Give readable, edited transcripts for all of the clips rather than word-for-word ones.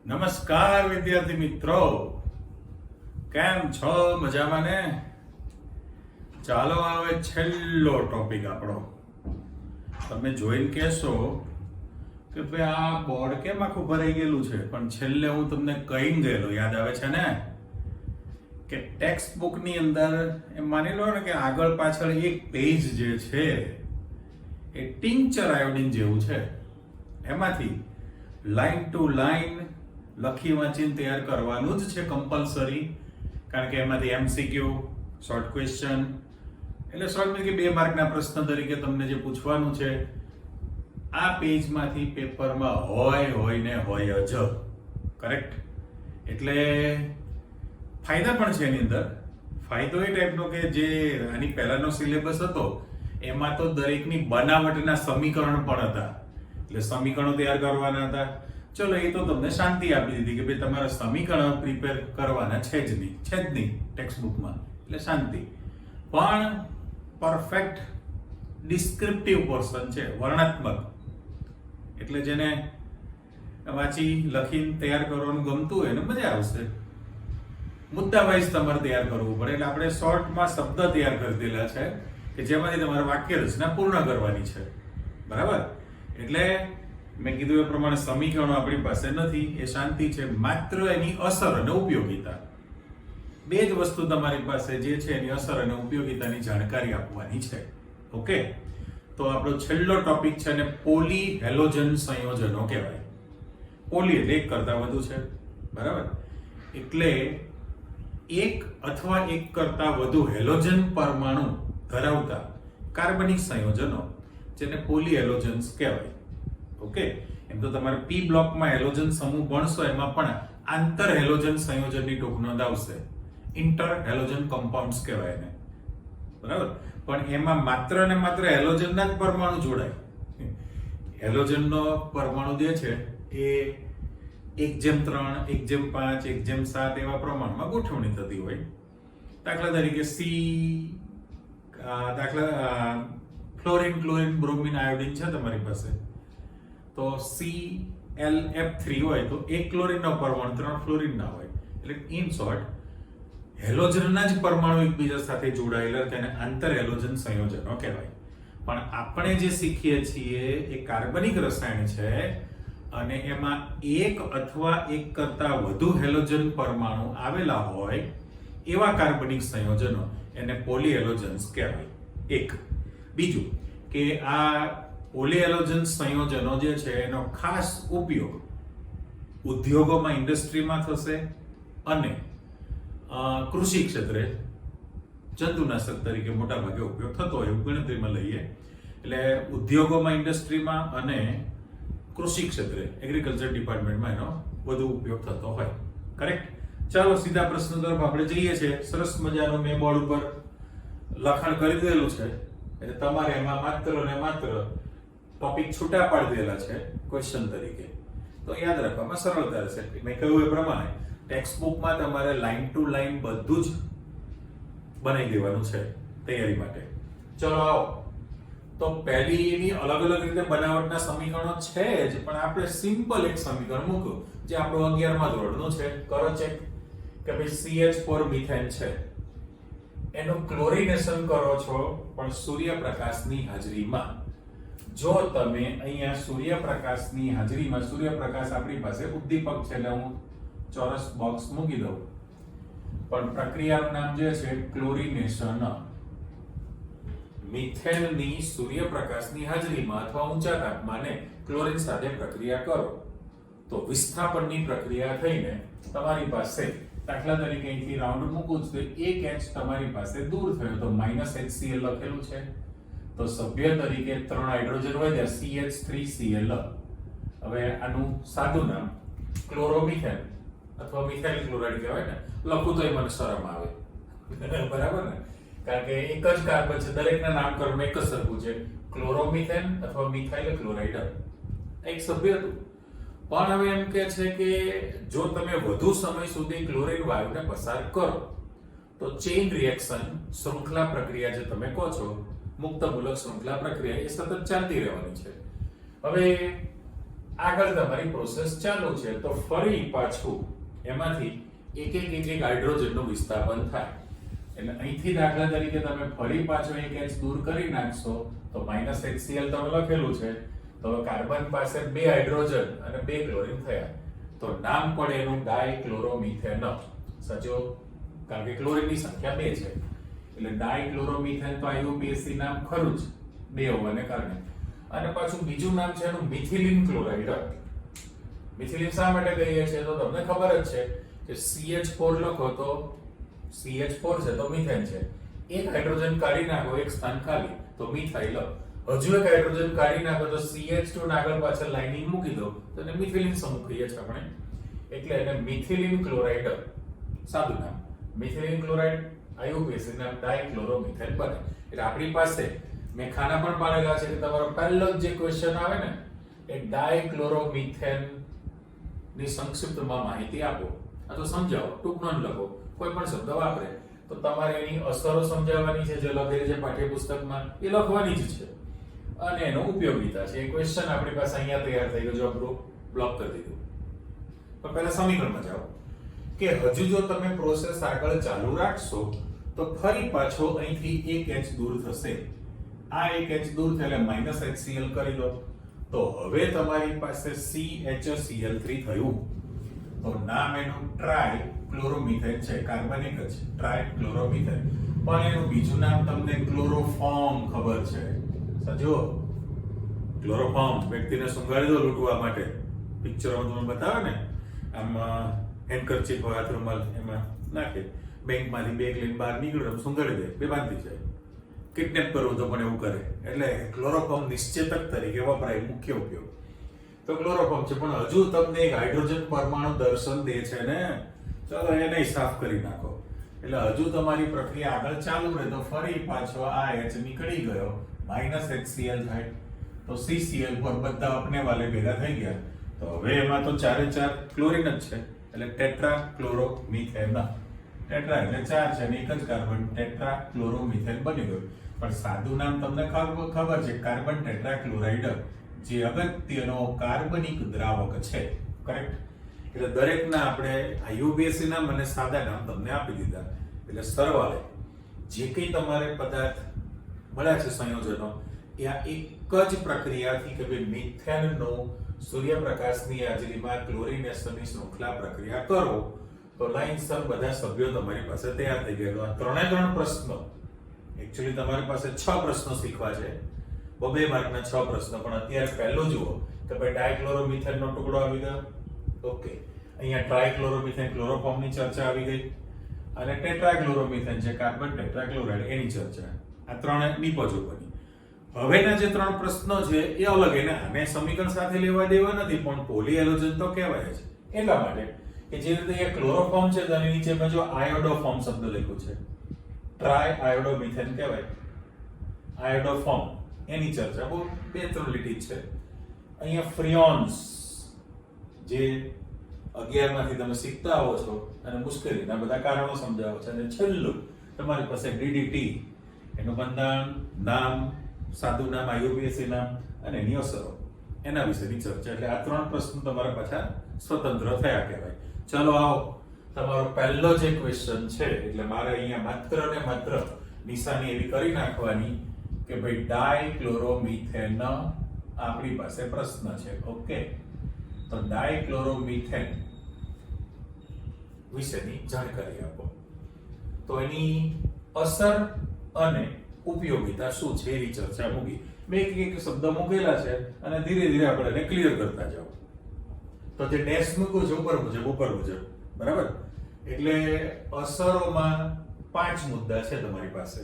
નમસ્કાર વિદ્યાર્થી મિત્રો, કેમ છો? મજામાં ને? ચાલો આવે છેલ્લો ટોપિક આપણો. તમે જોઈને કહેશો કે ભાઈ આ બોર્ડ કેમ આખું ભરાઈ ગયેલું છે, પણ છેલ્લે હું તમને કહીને ગયેલો, યાદ આવે છે ને? કે ટેક્સ્ટ બુકની અંદર એમ માની લો ને કે આગળ પાછળ એક પેજ જે છે એ ટિંચર આયોડિન જેવું છે. એમાંથી લાઈન ટુ લાઈન લખી વાંચીને તૈયાર કરવાનું જ છે કમ્પલસરી, કારણ કે એમાંથી એમસીક્યુ, શોર્ટ ક્વેશ્ચન, એટલે શોર્ટ કે 2 માર્કના પ્રશ્ન તરીકે તમને જે પૂછવાનું છે આ પેજમાંથી પેપરમાં હોય ને હોય જ. કરેક્ટ? એટલે ફાયદા પણ છે એની અંદર. ફાયદો એ ટાઈપનો કે જે આની પહેલાનો સિલેબસ હતો એમાં તો દરેકની બનાવટના સમીકરણ પણ હતા, એટલે સમીકરણો તૈયાર કરવાના હતા. ચલો, એ તો તમને શાંતિ આપી દીધી કે ભાઈ તમારા સમીકરણ પ્રિપેર કરવાના છે જ નહીં ટેક્સ્ટ બુકમાં, એટલે શાંતિ. પણ પરફેક્ટ ડિસ્ક્રિપ્ટિવ પોર્શન છે, વર્ણનાત્મક, એટલે જેને વાંચી લખીને તૈયાર કરવાનું ગમતું હોય ને મજા આવશે. મુદ્દા વાઇઝ તમારે તૈયાર કરવું પડે, એટલે આપણે શોર્ટમાં શબ્દ તૈયાર કરી દેલા છે કે જેમાંથી તમારે વાક્ય રચના પૂર્ણ કરવાની છે. બરાબર? એટલે મેં કીધું એ પ્રમાણે સમીકરણો આપણી પાસે નથી, એ શાંતિ છે. માત્ર એની અસર અને ઉપયોગિતા, 2 જ વસ્તુ તમારી પાસે જે છે એની અસર અને ઉપયોગિતાની જાણકારી આપવાની છે. ઓકે, તો આપણો છેલ્લો ટોપિક છે ને પોલી હેલોજન સંયોજનો કહેવાય. પોલી એટલે એક કરતા વધુ છે. બરાબર? એટલે એક અથવા એક કરતા વધુ હેલોજન પરમાણુ ધરાવતા કાર્બનિક સંયોજનો જેને પોલી હેલોજન્સ કહેવાય. ઓકે, એમ તો તમારે પી બ્લોકમાં હેલોજન સમૂહ ભણશો એમાં પણ આંતર હેલોજન સંયોજનની ટૂંક નોંધ આવશે. ઇન્ટર હેલોજન કમ્પાઉન્ડ્સ કહેવાય એને. બરાબર? પણ એમાં માત્ર ને માત્ર હેલોજનના જ પરમાણુ જોડાય. હેલોજનનો પરમાણુ જે છે એ 1:3, 1:5, 1:7 એવા પ્રમાણમાં ગોઠવણી થતી હોય. દાખલા તરીકે ક્લોરીન, બ્રોમિન, આયોડિન છે તમારી પાસે, તો ClF3 હોય તો 1 ક્લોરીનનો પરમાણુ 3 ફ્લોરિનના હોય. એટલે ઇન શોર્ટ હેલોજનના જ પરમાણુ એકબીજા સાથે જોડાયેલા તેને આંતર હેલોજન સંયોજનો કહેવાય. પણ આપણે જે શીખીએ છીએ એ કાર્બનિક રસાયણ છે અને એમાં એક અથવા એક કરતા વધુ હેલોજન પરમાણુ આવેલા હોય એવા કાર્બનિક સંયોજનો એને પોલીહેલોજન્સ કહેવાય. એક. બીજું કે આ પોલીહેલોજન સંયોજનો જે છે એનો ખાસ ઉપયોગ ઉદ્યોગોમાં, ઇન્ડસ્ટ્રીમાં થશે અને કૃષિ ક્ષેત્રે જંતુનાશક તરીકે મોટા ભાગે ઉપયોગ થતો હોય એવું ગણતરીમાં લઈએ. એટલે ઉદ્યોગોમાં, ઇન્ડસ્ટ્રીમાં અને કૃષિ ક્ષેત્રે, એગ્રીકલ્ચર ડિપાર્ટમેન્ટમાં એનો વધુ ઉપયોગ થતો હોય. કરેક્ટ? ચાલો સીધા પ્રશ્ન તરફ આપણે જઈએ છીએ. સરસ મજાનું મેં બોર્ડ ઉપર લખાણ કરી દીધેલું છે, એટલે તમારે એમાં માત્ર ને માત્ર ટોપિક છૂટા પાડી દેલા છે ક્વેશ્ચન તરીકે, તો યાદ રાખવામાં સરળતા રહેશે. મેં કહ્યું એ પ્રમાણે ટેક્સ્ટ બુકમાં તમારે લાઈન ટુ લાઈન બધું જ બનાવી દેવાનું છે તૈયારી માટે. ચલો આવો. તો પહેલી એની અલગ અલગ રીતે બનાવટના સમીકરણો છે જ, પણ આપણે સિમ્પલ એક સમીકરણ મૂક્યું જે આપણું 11મા ધોરણનું છે. કરો ચેક કે ભાઈ CH4 મિથેન છે, એનું ક્લોરિનેશન કરો છો પણ સૂર્યપ્રકાશની હાજરીમાં. જો તમે અહીંયા સૂર્યપ્રકાશની હાજરીમાં, સૂર્યપ્રકાશ આપણી પાસે ઉદ્દીપક છે એટલે હું ચોરસ બોક્સ મૂકી દઉં, પણ પ્રક્રિયાનું નામ જે છે ક્લોરિનેશન. મિથેનની સૂર્યપ્રકાશની હાજરીમાં અથવા ઊંચા તાપમાને ક્લોરીન સાથે પ્રક્રિયા કરો તો વિસ્થાપનની પ્રક્રિયા થઈને તમારી પાસે, દાખલા તરીકે અહીંથી રાઉન્ડ મૂકું છું તો 1 H તમારી પાસે દૂર થયો તો -HCl લખેલું છે, તો સભ્ય તરીકે 3 હાઇડ્રોજન વધ્યા CH3Cl. હવે આનું સાદું નામ ક્લોરોમિથેન અથવા મિથાઇલ ક્લોરાઇડ કહેવાય ને. લખું તો એ મને શરમ આવે. બરાબર ને? કારણ કે એક જ કાર્બન છે, દરેકના નામકરણ એક જ સરખું છે, ક્લોરોમિથેન અથવા મિથાઇલ ક્લોરાઇડ. એક સભ્ય હતું. પણ હવે એમ કે છે કે જો તમે વધુ સમય સુધી ક્લોરીન વાયુને પસાર કરો તો ચેઇન રિએક્શન, શૃંખલા પ્રક્રિયા જે તમે કહો છો, મુક્તમૂલક શૃંખલા પ્રક્રિયા, એ સતત ચાલતી રહેવાની છે. હવે આગળ તમારી પ્રોસેસ ચાલુ છે તો ફરી પાછું એમાંથી એક હાઇડ્રોજનનું વિસ્થાપન થાય. એટલે અહીંથી દાખલા તરીકે તમે ફરી પાછો એક H દૂર કરી નાખશો તો -HCl તમે લખેલું છે, તો કાર્બન પાસે 2 હાઇડ્રોજન અને 2 ક્લોરીન થયા, તો નામ પડે એનું ડાયક્લોરોમિથેન. સાચો, કારણ કે ક્લોરીનની સંખ્યા 2 છે એટલે ડાયક્લોરોમિથેન તો IUPAC નામ ખરું જ 2 હોવાને કારણે. અને પાછું બીજું નામ છે એનું મિથિલિન ક્લોરાઇડ. મિથિલિન શા માટે કહીએ છીએ તો તમને ખબર જ છે કે CH4 લખો તો CH4 છે તો મિથેન છે, એક હાઇડ્રોજન કાઢી નાખો એક સ્થાન ખાલી તો મિથાઇલ, હજુ એક હાઇડ્રોજન કાઢી નાખો તો CH2 ને આગળ પાછળ લાઇનિંગ મૂકી દો તો એને મિથિલિન સમૂહ કહીએ છીએ આપણે. એટલે એને મિથિલિન ક્લોરાઇડ સાદું નામ, મિથિલિન ક્લોરાઇડ IUPAC નામ ડાયક્લોરોમિથેન બને. એટલે આપણી પાસે મેં ખાના પણ પાડેલા છે કે તમારો પહેલો જે ક્વેશ્ચન આવે ને એ ડાયક્લોરોમિથેન ની સંક્ષિપ્તમાં માહિતી આપો, આ તો સમજાવો, ટૂંક નોંધ લખો, કોઈ પણ શબ્દ વાપરે તો તમારે એની અસરો સમજાવવાની છે, જે લખેલી છે પાઠ્યપુસ્તકમાં એ લખવાની જ છે, અને એનો ઉપયોગિતા છે. એ ક્વેશ્ચન આપણી પાસે અહીંયા તૈયાર થઈ ગયો, જો આપણું બ્લોક કરી દીધું. તો પહેલા સમીકરણમાં જાઓ કે હજુ જો તમે પ્રોસેસ આગળ ચાલુ રાખશો તો ફરી પાછો અહીંથી એક H દૂર થશે. આ એક H દૂર થયેલે -HCl કરી દો તો હવે તમારી પાસે CHCl3 થયું. તો નામ એનું ટ્રાયક્લોરોમિથેન છે, કાર્બન એક જ ટ્રાયક્લોરોમિથેન, પણ એનું બીજું નામ તમને ક્લોરોફોર્મ ખબર છે. સાચો, ક્લોરોફોર્મ વ્યક્તિને સુંઘાડી દો લૂંટવા માટે, પિક્ચરોમાં તમને બતાવે ને, આમ હેન્ડકરચીફ હોય હાથ રૂમાલ એમાં નાખે, બેંકમાંથી બેગ લઈને બહાર નીકળ્યો સુંઘાડી દે, બેભાનથી જાય. કિડનેપ કરવું તો પણ એવું કરે. એટલે ક્લોરોફોર્મ નિશ્ચેતક તરીકે વપરાય, મુખ્ય ઉપયોગ તો ક્લોરોફોર્મ છે. પણ હજુ તમને એક હાઇડ્રોજન પરમાણુ દર્શન દે છે ને, ચાલો એને સાફ કરી નાખો. એટલે હજુ તમારી પ્રક્રિયા આગળ ચાલુ રહે તો ફરી પાછો આ H નીકળી ગયો, -HCl થાય તો CCl4 બધા અપને વાલે ભેગા થઈ ગયા. તો હવે એમાં તો 4 ક્લોરીન જ છે એટલે ટેટ્રાક્લોરોમિથેન. ટેટ્રા એટલે 4 છે અને એક જ કાર્બન, ટેટ્રાક્લોરોમિથેન બની ગયું. પણ સાદું નામ તમને ખબર છે, કાર્બન ટેટ્રાક્લોરાઇડ, જે અગત્યનો કાર્બનિક દ્રાવક છે. કરેક્ટ. એટલે દરેકના આપણે IUPAC નામ અને સાદા નામ તમને આપી દીધા. એટલે સરવાળે જે કંઈ તમારે પદાર્થ મળ્યા છે સંયોજનો, એ આ એક જ પ્રક્રિયાથી કે ભાઈ મિથેનનો સૂર્યપ્રકાશની હાજરીમાં ક્લોરિનેશનની શૃંખલા પ્રક્રિયા કરો તો લાઈનસર બધા સભ્યો તમારી પાસે તૈયાર થઈ ગયા. ત્રણે ત્રણ પ્રશ્નો, એકચ્યુઅલી તમારી પાસે 6 પ્રશ્નો શીખવા છે, 2 માર્કના 6 પ્રશ્નો, પણ અત્યારે પહેલું જુઓ કે ભાઈ ડાયક્લોરોમિથેનનો ટુકડો આવી ગયો. ઓકે, અહીંયા ટ્રાયક્લોરોમિથેન ક્લોરોફોર્મની ચર્ચા આવી ગઈ અને ટેટ્રાક્લોરોમિથેન છે કાર્બન ટેટ્રાક્લોરાઇડ એની ચર્ચા. આ ત્રણે નિપજો બની. હવેના જે 3 પ્રશ્નો છે એ અલગ, એને આને સમીકરણ સાથે લેવા દેવા નથી, પણ પોલીહેલોજન તો કહેવાય છે. એટલા માટે કે જે રીતે અહીંયા ક્લોરોફોર્મ છે તેની નીચે મેં જો આયોડોફોર્મ શબ્દ લખ્યું છે, ટ્રાય આયોડોમિથેન કહેવાય, આયોડોફોર્મ એની ચર્ચા બહુ 2-3 લીટી છે. અહીંયા ફ્રિયોન્સ જે 11 માંથી તમે શીખતા આવો છો અને મુશ્કેલીના બધા કારણો સમજાવો છો. અને છેલ્લું તમારી પાસે DDT, એનું બંધારણ, નામ, સાદું નામ, IUPAC નામ અને એની અસરો, એના વિશેની ચર્ચા. એટલે આ 3 પ્રશ્નો તમારા પાછા સ્વતંત્ર થયા કહેવાય. ચલો આવો, તમારો પહેલો જે ક્વેશ્ચન છે, એટલે મારે અહીંયા માત્ર ને માત્ર નિશાની એવી કરી નાખવાની કે ભાઈ ડાયક્લોરોમિથેન આપણી પાસે પ્રશ્ન છે. ઓકે, તો ડાયક્લોરોમિથેન વિશેની જાણકારી આપો. તો એની અસર અને ઉપયોગિતા શું છે એની ચર્ચા મૂકી. મેં એક શબ્દ મૂકેલા છે અને ધીરે ધીરે આપણે એને ક્લિયર કરતા જાઓ. તો જે ડેશ મૂક્યું છે ઉપર મુજબ, બરાબર. એટલે અસરોમાં 5 મુદ્દા છે તમારી પાસે.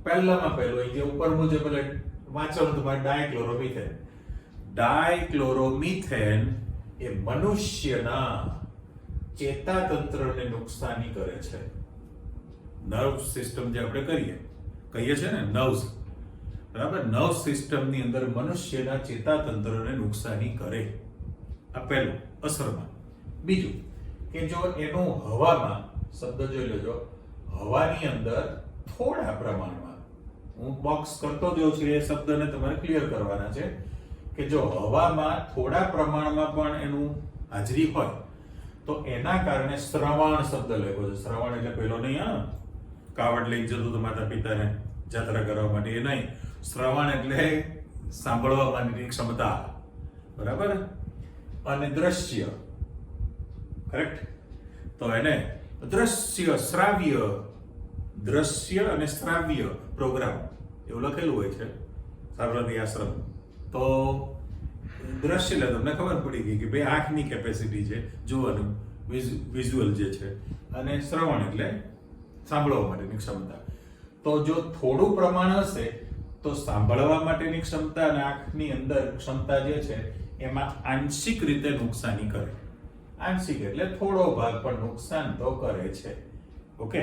પહેલામાં પહેલો જે ઉપર મુજબ એટલે વાંચવાનું તમારે ડાયક્લોરોમિથેન. ડાયક્લોરોમિથેન એ મનુષ્યના ચેતાતંત્રને નુકસાની કરે છે. નર્વ સિસ્ટમ જે આપણે કહીએ છે ને નર્વ્સ, બરાબર, નર્વ સિસ્ટમની અંદર મનુષ્યના ચેતાતંત્રને નુકસાની કરે. આ પહેલું અસરમાં. બીજું કે જો એનું હવામાં, શબ્દ જોઈ લેજો, હવાની અંદર થોડા પ્રમાણમાં, હું બોક્સ કરતો જાઉં છું એ શબ્દને તમારે ક્લિયર કરવાના છે, કે જો હવામાં થોડા પ્રમાણમાં પણ એનું હાજરી હોય તો એના કારણે શ્રવણ શબ્દ લખ્યો છે. શ્રવણ એટલે પેલો નહીં, હા કાવડ લઈ જતું હતું માતા પિતાને જાત્રા કરવા માટે, એ નહીં. શ્રવણ એટલે સાંભળવા માટેની ક્ષમતા, બરાબર. અને દ્રશ્ય, કરેક્ટ. તો એને દ્રશ્ય શ્રાવ્ય, દ્રશ્ય અને શ્રાવ્ય પ્રોગ્રામ એવું લખેલું હોય છે સાબરમતી આશ્રમ. તો દ્રશ્ય એટલે તમને ખબર પડી ગઈ કે ભાઈ આંખની કેપેસિટી છે જોવાનું, વિઝ્યુઅલ જે છે, અને શ્રવણ એટલે સાંભળવા માટેની ક્ષમતા. તો જો થોડું પ્રમાણ હશે તો સાંભળવા માટેની ક્ષમતા અને આંખની અંદર ક્ષમતા જે છે એમાં આંશિક રીતે નુકસાની કરે. આંશિક એટલે થોડો ભાગ પણ નુકસાન તો કરે છે. ઓકે,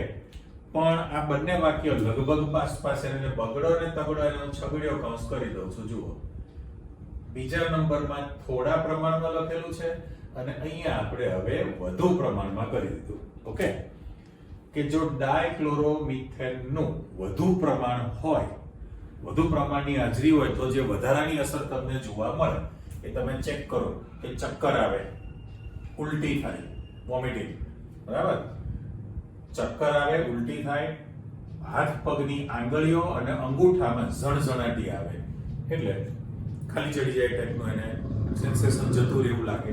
પણ આ બંને વાક્ય લગભગ પાસ એને બગડો ને તગડો એનો છગડ્યો કૌંસ કરી દઉં છું. જુઓ, બીજા નંબરમાં થોડા પ્રમાણમાં લખેલું છે અને અહીંયા આપણે હવે વધુ પ્રમાણમાં કરી દીધું. ઓકે, કે જો ડાયક્લોરોમિથેનનું વધુ પ્રમાણ હોય, વધુ પ્રમાણની હાજરી હોય તો જે વધારાની અસર તમને જોવા મળે એ તમે ચેક કરો કે ચક્કર આવે, ઉલટી થાય, વોમિટિંગ, બરાબર. ચક્કર આવે, ઉલટી થાય, હાથ પગની આંગળીઓ અને અંગૂઠામાં ઝણઝણાટી આવે, એટલે ખાલી ચડી જાય ટાઈપનું એને સેન્સેશન જતું રહેવું લાગે,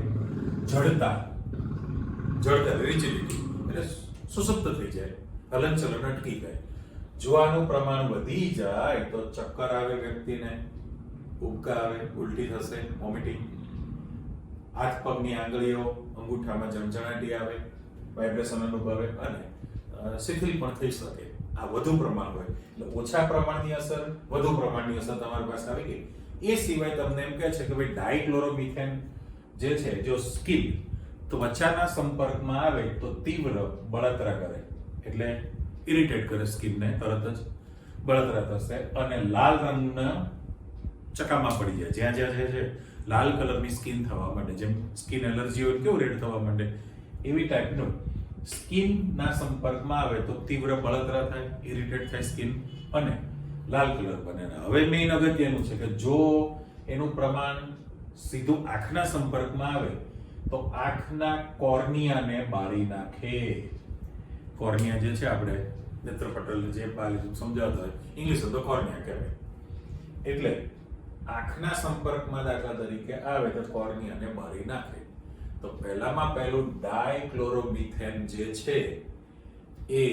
જડતા રિજિડિટી એટલે સુસુપ્ત થઈ જાય, હલનચલન અટકી જાય. જો આનું પ્રમાણ વધી જાય તો ચક્કર આવે વ્યક્તિને, ઉબકા આવે, ઉલટી થશે, વોમિટિંગ, હાથ પગની આંગળીઓ અંગૂઠામાં ઝણઝણાટી આવે, વાઇબ્રેશન અનુભવે અને શિથિલ પણ થઈ શકે. આ વધુ પ્રમાણ હોય એટલે ઓછા પ્રમાણની અસર, વધુ પ્રમાણની અસર તમારી પાસે આવી ગઈ. એ સિવાય તમને એમ કહે છે કે ભાઈ ડાયક્લોરોમિથેન જે છે જો સ્કિન ત્વચાના સંપર્કમાં આવે તો તીવ્ર બળતરા કરે, એટલે ઇરિટેટ કરે સ્કિનને, તરત જ બળતરા થશે અને લાલ રંગના ચકામાં પડી જાય. જ્યાં જ્યાં છે લાલ કલરની સ્કિન થવા માંડે, જેમ સ્કિન એલર્જી હોય કેવું રેડ થવા માંડે, એવી ટાઈપનું સ્કિનના સંપર્કમાં આવે તો તીવ્ર બળતરા થાય, ઇરિટેટ થાય સ્કિન અને લાલ કલર બને. હવે મેઇન અગત્યનું છે કે જો એનું પ્રમાણ સીધું આંખના સંપર્કમાં આવે તો આંખના કોર્નિયાને બાળી નાખે. કોર્નિયા જે છે આપણે નેત્રપટલ જે સમજાવતો હોય ઇંગ્લિશ તો કોર્નિયા કહેવાય. એટલે આંખના સંપર્કમાં દાખલા તરીકે આવે તો કોર્નિયાને બાળી નાખે. તો પહેલામાં પહેલું ડાયક્લોરોમિથેન જે છે એ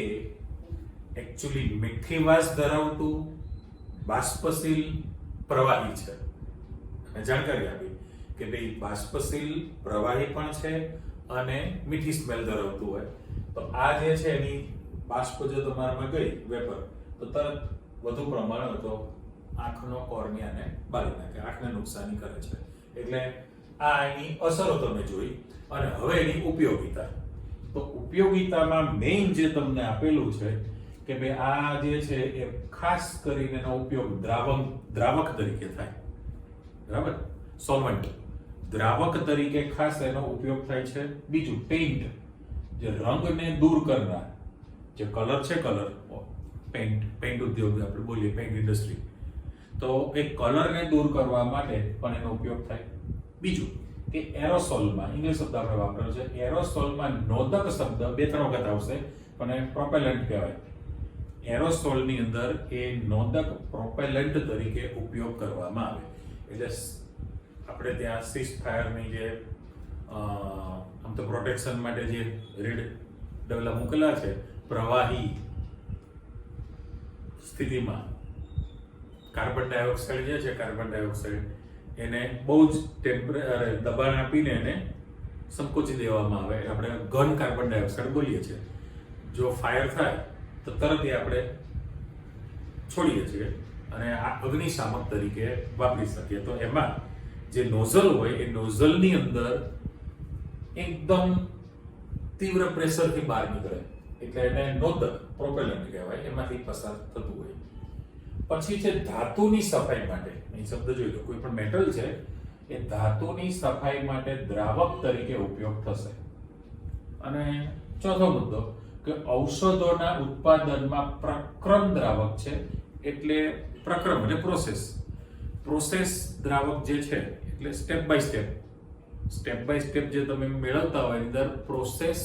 એકચ્યુઅલી મીઠી વાસ ધરાવતું બાષ્પશીલ પ્રવાહી છે. અને જાણકારી આપી કે ભાઈ બાષ્પશીલ પ્રવાહી પણ છે અને મીઠી સ્મેલ ધરાવતું હોય તો આ જે છે એની બાષ્પ જો તમારામાં ગઈ વેપર તો તરત વધુ પ્રમાણ હોય તો આંખનો કોર્નિયાને બાળી નાખે, આંખને નુકસાની કરે છે. એટલે આ એની અસરો તમે જોઈ. અને હવે એની ઉપયોગિતા. તો ઉપયોગિતામાં મેઇન જે તમને આપેલું છે કે ભાઈ આ જે છે એ ખાસ કરીને એનો ઉપયોગ દ્રાવક તરીકે થાય, બરાબર. સોલ્વન્ટ, દ્રાવક તરીકે ખાસ એનો ઉપયોગ થાય છે. બીજું પેઇન્ટ, જે રંગને દૂર કરનાર જે કલર છે, કલર પેઇન્ટ ઉદ્યોગ આપણે બોલીએ, પેઇન્ટ ઇન્ડસ્ટ્રી, તો એ કલરને દૂર કરવા માટે પણ એનો ઉપયોગ થાય. બીજું કે એરોસોલમાં, ઇંગ્લિશ શબ્દ આપણે વાપરેલો છે, એરોસોલમાં નોદક શબ્દ 2-3 વખત આવશે પણ એ પ્રોપેલન્ટ કહેવાય. એરોસોલની અંદર એ નોદક પ્રોપેલન્ટ તરીકે ઉપયોગ કરવામાં આવે. એટલે આપણે ત્યાં સીઝ ફાયરની જે આમ તો પ્રોટેક્શન માટે જે રેડ ડબલા મૂકેલા છે, પ્રવાહી સ્થિતિમાં કાર્બન ડાયોક્સાઇડ જે છે, કાર્બન ડાયોક્સાઇડ એને બહુ જ દબાણ આપીને એને સંકોચી દેવામાં આવે. આપણે ઘન કાર્બન ડાયોક્સાઇડ બોલીએ છીએ. જો ફાયર થાય તો તરત એ આપણે છોડીએ છીએ અને આ અગ્નિશામક તરીકે વાપરી શકીએ. તો એમાં જે નોઝલ હોય એ નોઝલની અંદર એકદમ તીવ્ર પ્રેશરથી બહાર નીકળે એટલે એને નોદક પ્રોપેલન્ટ કહેવાય, એમાંથી પસાર થતું હોય. પછી છે ધાતુની સફાઈ માટે, અહીં શબ્દ જોઈ લો, કોઈ પણ મેટલ છે એ ધાતુની સફાઈ માટે દ્રાવક તરીકે ઉપયોગ થશે. અને ચોથો મુદ્દો કે ઔષધોના ઉત્પાદનમાં પ્રક્રમ દ્રાવક છે, એટલે પ્રક્રમ એટલે પ્રોસેસ. પ્રોસેસ દ્રાવક જે છે એટલે સ્ટેપ બાય સ્ટેપ જે તમે મેળવતા હોય એની અંદર પ્રોસેસ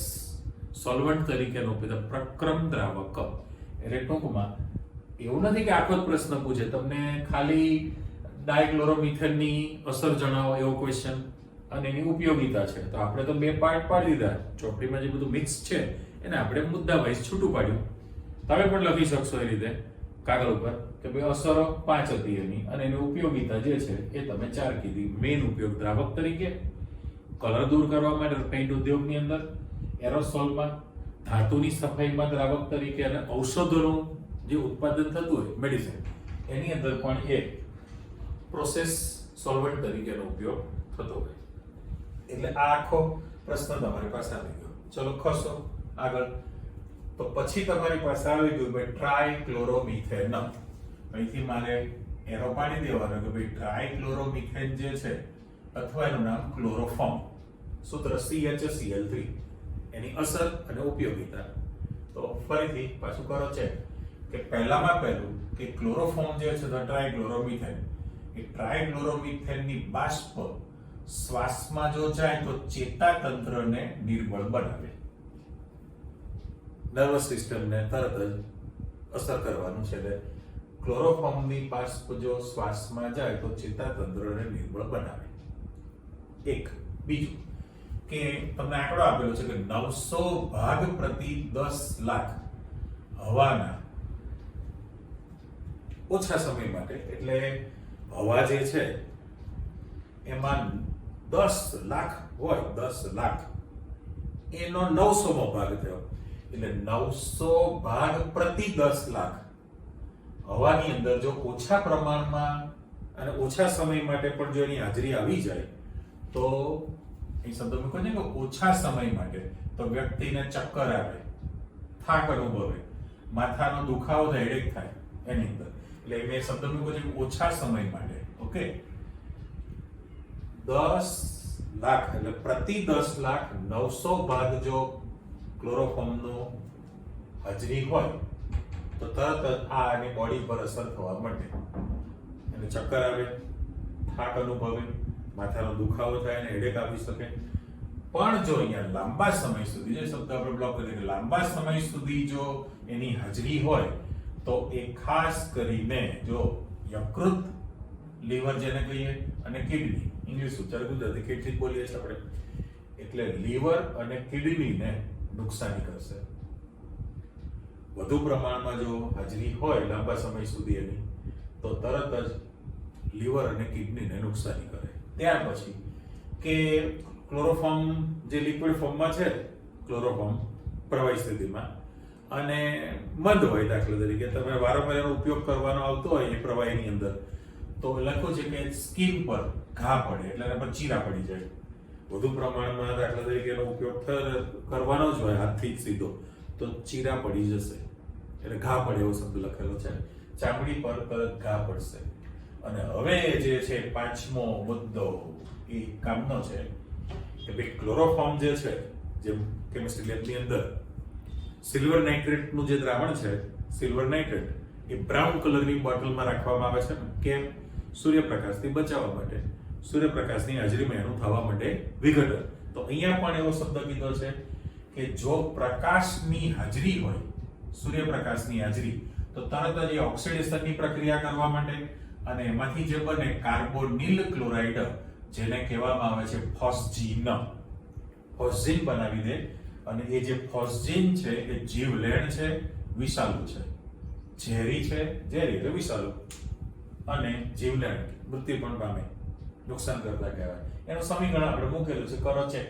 સોલ્વન્ટ તરીકેનો પ્રક્રમ દ્રાવક એટલે ટૂંકમાં એવું નથી કે આખો જ પ્રશ્ન પૂછે તમને ખાલી ડાયક્લોરોમિથેનની અસર જણાવો એવો ક્વેશ્ચન અને એની ઉપયોગિતા છે તો આપણે તો બે પાર્ટ પાડી દીધા ચોપડીમાં જે બધું મિક્સ છે એને આપણે મુદ્દા વાઇઝ છૂટું પાડ્યું તમે પણ લખી શકશો એ રીતે કાગળ ઉપર કે ભાઈ અસરો 5 હતી એની અને એની ઉપયોગિતા જે છે એ તમે 4 કીધી મેઇન ઉપયોગ દ્રાવક તરીકે કલર દૂર કરવા માટે પેઇન્ટ ઉદ્યોગની અંદર એરોસોલમાં ધાતુની સફાઈમાં દ્રાવક તરીકે અને ઔષધોનું જે ઉત્પાદન થતું હોય મેડિસિન એની અંદર પણ એ પ્રોસેસ સોલ્વન્ટ તરીકેનો ઉપયોગ થતો હોય એટલે આ આખો પ્રશ્ન તમારી પાસે આવી ગયો ચલો ખસો આગળ તો પછી તમારી પાસે આવી ગયું ભાઈ ટ્રાયક્લોરોમિથેન અહીંથી મારે એરો પાડી દેવાનો કે ભાઈ ટ્રાયક્લોરોમિથેન જે છે અથવા એનું નામ ક્લોરોફોર્મ સૂત્ર CHCl3 એની અસર અને ઉપયોગિતા તો ફરીથી પાછું કરો ચેક કે પહેલામાં પહેલું કે ક્લોરોફોર્મ જે છે તો ટ્રાયક્લોરોમિથેન એ ટ્રાયક્લોરોમિથેનની બાષ્પ શ્વાસમાં જો જાય તો ચેતાતંત્રને નિર્બળ બનાવે નર્વસ સિસ્ટમને તરત જ અસર કરવાનું છે એટલે ક્લોરોફોર્મની બાષ્પ જો શ્વાસમાં જાય તો ચેતાતંત્રને નિર્બળ બનાવે એક બીજું કે તમને આંકડો આપેલો છે કે 900 ભાગ પ્રતિ 10 લાખ હવાના ઓછા સમય માટે એટલે હવા જે છે એમાં 10 લાખ હોય 10 લાખ એનો 900મો ભાગ થયો એટલે 900 ભાગ પ્રતિ 10 લાખ હવાની અંદર જો ઓછા પ્રમાણમાં અને ઓછા સમય માટે પણ જો એની હાજરી આવી જાય તો એ શબ્દ મૂકો છે કે ઓછા સમય માટે તો વ્યક્તિને ચક્કર આવે થાક અનુભવે માથાનો દુખાવો થાય હેડેક થાય એની અંદર એટલે મેં શબ્દ મૂકો છે કે ઓછા સમય માટે ઓકે 10 લાખ એટલે પ્રતિ 10 લાખ 900 ભાગ જો ક્લોરોફોર્મનો હાજરી હોય તો તરત જ આ એની બોડી પર અસર થવા માંડે એને ચક્કર આવે થાક અનુભવે માથાનો દુખાવો થાય અને હેડેક આવી શકે પણ જો અહીંયા લાંબા સમય સુધી જે શબ્દ આપણે બ્લોક કરીએ કે લાંબા સમય સુધી જો એની હાજરી હોય તો એ ખાસ કરીને જો યકૃત લીવર જેને કહીએ અને કિડની ઇંગ્લિશ ઉચ્ચાર ગુજરાતી કેટલી બોલીએ છીએ આપણે એટલે લીવર અને કિડનીને નુકસાની કરશે વધુ પ્રમાણમાં જો હાજરી હોય લાંબા સમય સુધી એની તો તરત જ લીવર અને કિડનીને નુકસાની કરે ત્યાર પછી કે ક્લોરોફોર્મ જે લિક્વિડ ફોર્મમાં છે ક્લોરોફોર્મ પ્રવાહી સ્થિતિમાં અને મંદ હોય દાખલા તરીકે તમે વારંવાર એનો ઉપયોગ કરવાનો આવતો હોય એ પ્રવાહીની અંદર તો લખ્યું છે કે સ્કિન પર ઘા પડે એટલે એના પર ચીરા પડી જાય વધુ પ્રમાણમાં દાખલા તરીકે એનો ઉપયોગ કરવાનો જ હોય હાથથી જ સીધો તો ચીરા પડી જશે એટલે ઘા પડે એવો શબ્દ લખેલો છે ચામડી પર તરત ઘા પડશે અને હવે જે છે પાંચમો મુદ્દો એ કામનો છે કે ભાઈ ક્લોરોફોર્મ જે છે જે કેમિસ્ટ્રી લેબની અંદર સિલ્વર નાઇટ્રેટનું જે દ્રાવણ છે સિલ્વર નાઇટ્રેટ એ બ્રાઉન કલરની બોટલમાં રાખવામાં આવે છે કેમ સૂર્યપ્રકાશથી બચાવવા માટે સૂર્યપ્રકાશની હાજરીમાં એનું થવા માટે વિઘટન તો અહીંયા પણ એવો શબ્દ કીધો છે કે જો પ્રકાશની હાજરી હોય સૂર્યપ્રકાશની હાજરી તો તરત જ એ ઓક્સિડેશનની પ્રક્રિયા કરવા માટે અને એમાંથી જે બને કાર્બોનિલ ક્લોરાઇડ જેને કહેવામાં આવે છે ફોસ્જીન બનાવી દે અને એ જે ફોસ્જીન છે એ જીવલેણ છે વિષાલુ છે ઝેરી છે ઝેરી એટલે વિષાલુ અને જીવલેણ મૃત્યુ પણ પામે નુકસાન કરતા કહેવાય એનું સમીકરણ આપણે મૂકેલું છે કરો છે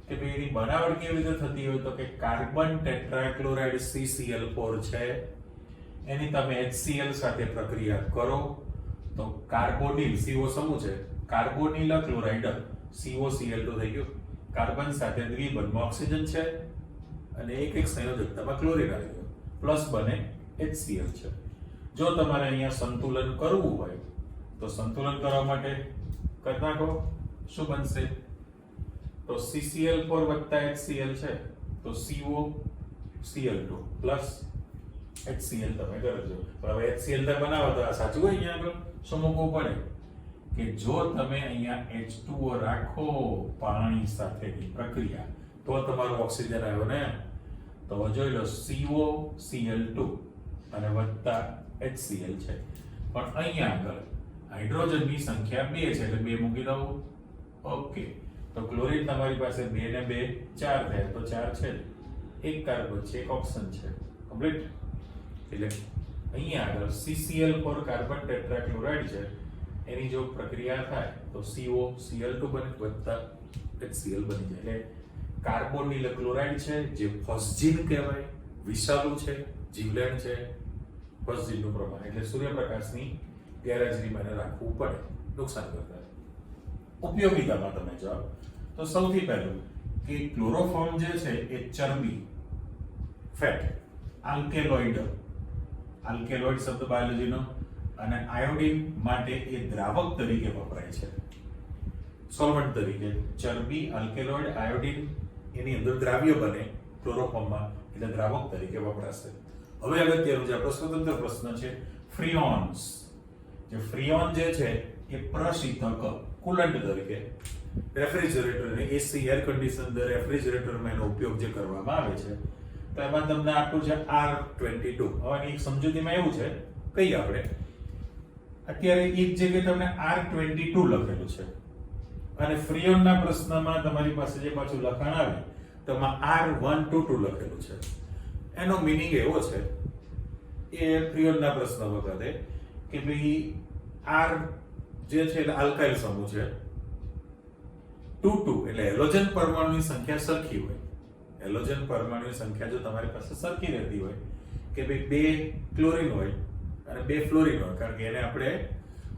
કે ભાઈ એની બનાવટ કેવી રીતે થતી હોય તો કે કાર્બન ટેટ્રાક્લોરાઇડ CCl4 છે એની તમે HCl સાથે પ્રક્રિયા કરો તો કાર્બોનિલ CO સમૂહ છે કાર્બોનિલ ક્લોરાઇડ COCl2 થઈ ગયું કાર્બન સાથે દ્વિબંધમાં ઓક્સિજન છે અને એક સંયોજકતામાં ક્લોરીન આવી ગયો પ્લસ બને HCl છે જો તમારે અહીંયા સંતુલન કરવું હોય તો સંતુલન કરવા માટે કરી નાખો શું બનશે તો CCl4 HCl છે તો COCl2 પ્લસ HCl તમે કરજો પણ હવે HCl બનાવો તો આ સાચું હોય અહીંયા આગળ શું મૂકવું પડે કે જો તમે અહીંયા H2O રાખો પાણી સાથેની પ્રક્રિયા તો તમારો ઓક્સિજન આવ્યો ને, તો જોઈ લો CO Cl2 અને વત્તા HCl છે, પણ અહીંયા આગળ હાઇડ્રોજનની સંખ્યા 2 છે એટલે 2 મૂકી દઉં. ઓકે, તો ક્લોરીન તમારી પાસે 2 ને 2 4 થાય તો 4 છે, એક કાર્બન છે, એક ઓક્સિજન છે, કમ્પ્લીટ. એટલે અહીંયા આગળ CCl4 કાર્બન ટેટ્રાક્લોરાઇડ છે, એની જો પ્રક્રિયા થાય તો COCl2 બને વત્તા HCl બની જાય. એટલે કાર્બોનિલ ક્લોરાઇડ છે જે ફોસ્જીન કહેવાય, વિષાલુ છે, જીવલેણ છે, ફોસ્જીનનું પ્રમાણ એટલે સૂર્યપ્રકાશની ગેરહાજરીમાં એને રાખવું પડે, નુકસાન કરતા. ઉપયોગિતામાં તમે જાઓ તો સૌથી પહેલું કે ક્લોરોફોર્મ જે છે એ ચરબી, ફેટ, આલ્કેલોઇડ શબ્દ બાયોલોજીનો, અને આયોડિન માટે એ દ્રાવક તરીકે વપરાય છે, સોલ્વન્ટ તરીકે. ચરબી, આલ્કેલોઇડ, આયોડિન એની અંદર દ્રાવ્ય બને ક્લોરોફોર્મમાં એટલે દ્રાવક તરીકે વપરાશે. હવે અગત્યનું જે આપણો સ્વતંત્ર પ્રશ્ન છે ફ્રીઓન્સ. જે ફ્રીઓન જે છે એ પ્રશીતક, કુલન્ટ તરીકે રેફ્રિજરેટર અને એસી એર કન્ડિશનર રેફ્રિજરેટરમાં એનો ઉપયોગ જે કરવામાં આવે છે, તો એમાં તમને આપ્યું છે R22. હવે એક સમજૂતીમાં એવું છે, કઈ આપણે અત્યારે એક જગ્યાએ તમને R22 લખેલું છે અને ફ્રીઓનના પ્રશ્નમાં તમારી પાસે જે પાછું લખાણ આવે તો એમાં R122 લખેલું છે. એનો મીનિંગ એવો છે એ ફ્રીઓનના પ્રશ્ન વખતે કે ભાઈ R જે છે એટલે આલ્કાઇલ સમૂહ છે, 22 એટલે હેલોજન પરમાણુની સંખ્યા સરખી હોય. હેલોજન પરમાણુની સંખ્યા જો તમારી પાસે સરખી રહેતી હોય કે ભાઈ 2 ક્લોરીન હોય અને 2 ફ્લોરીન હોય, કારણ કે એને આપણે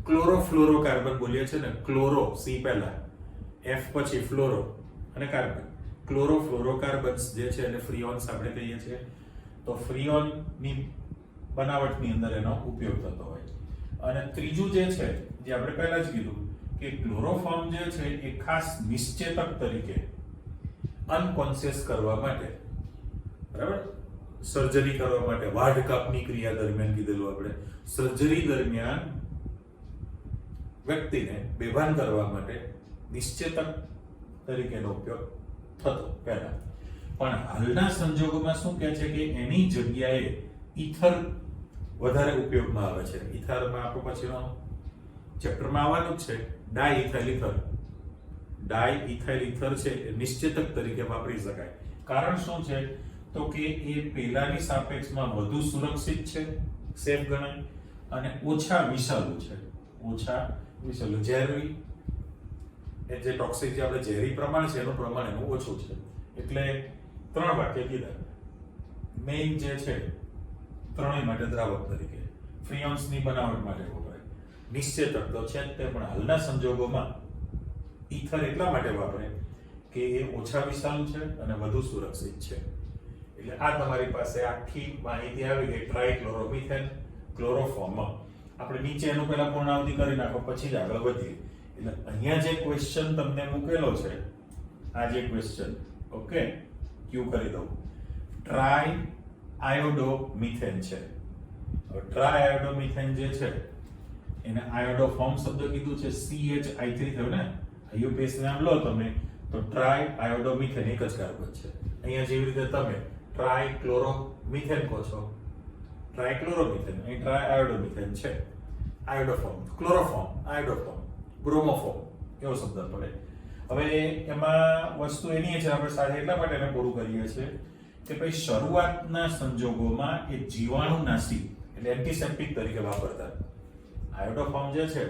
ક્લોરોફ્લોરોકાર્બન બોલીએ છીએ ને, ક્લોરો સી પહેલા, F પછી ફ્લોરો અને કાર્બન, ક્લોરોફ્લોરોકાર્બન્સ જે છે એને ફ્રીઓન્સ આપણે કહીએ છીએ. તો ફ્રીઓનની બનાવટની અંદર એનો ઉપયોગ થતો હોય. અને ત્રીજું જે છે જે આપણે પહેલા જ કીધું કે ક્લોરોફોર્મ જે છે એ ખાસ નિશ્ચેતક તરીકે અનકોન્શિયસ કરવા માટે, બરાબર, સર્જરી કરવા માટે, વાઢ કાપની ક્રિયા દરમિયાન કીધેલું આપણે, સર્જરી દરમિયાન વ્યક્તિને બેભાન કરવા માટે નિશ્ચેતક તરીકેનો ઉપયોગ થતો પહેલા. પણ હાલના સંજોગોમાં શું કહે છે કે એની જગ્યાએ ઈથર વધારે ઉપયોગમાં આવે છે. ઈથરમાં આપણો પછીનો ચેપ્ટરમાં આવવાનું જ છે, ડાઇઇથાઇલ ઈથર. ડાઇઇથાઇલ ઈથર છે એ નિશ્ચેતક તરીકે વાપરી શકાય. કારણ શું છે તો કે એ પહેલાની સાપેક્ષમાં વધુ સુરક્ષિત છે, સેફ ગણાય, અને ઓછા વિષાલુ છે. ઓછા વિષાલુ, ઝેરી એ જે ટોક્સિક જે આપણે ઝેરી પ્રમાણ છે એનું પ્રમાણ એનું ઓછું છે. એટલે 3 વાક્ય કીધા. મેઇન જે છે ત્રણેય માટે દ્રાવક તરીકે, ફ્રીઓન્સની બનાવટ માટે વપરાય, નિશ્ચેતક તો છે તે, પણ હાલના સંજોગોમાં ઈથર એટલા માટે વાપરે કે એ ઓછા વિષાલુ છે અને વધુ સુરક્ષિત છે. એટલે આ તમારી પાસે આખી માહિતી આવી ગઈ ટ્રાઇક્લોરોમિથેન ક્લોરોફોર્મ. આપણે નીચે એનું પહેલા પૂર્ણાવૃત્તિ કરી નાખો પછી જ આગળ વધીએ. એટલે અહીંયા જે ક્વેશ્ચન તમને મૂકેલો છે, આ જે ક્વેશ્ચન, ઓકે, ક્યુ કરી દઉં, ટ્રાય આયોડોમિથેન છે. હવે ટ્રાય આયોડોમિથેન જે છે એને આયોડોફોર્મ શબ્દ કીધું છે, CH3 થયું ને, IUPAC નામ લો તમે તો ટ્રાય આયોડોમિથેન એક જ કાર્બન છે. અહીંયા જેવી રીતે તમે ટ્રાયક્લોરોમિથેન કહો છો, ટ્રાયક્લોરોમિથેન, અહીં ટ્રાય આયોડોમિથેન છે. આયોડોફોર્મ, ક્લોરોફોર્મ, આયોડોફોર્મ, બ્રોમોફોર્મ એવો શબ્દ પડે. હવે એમાં વસ્તુ એની છે, આપણે સાથે એટલા માટે એને પૂરું કરીએ છીએ કે ભાઈ શરૂઆતના સંજોગોમાં એ જીવાણુનાશી એટલે એન્ટિસેપ્ટિક તરીકે વાપરતા. આયોડોફોર્મ જે છે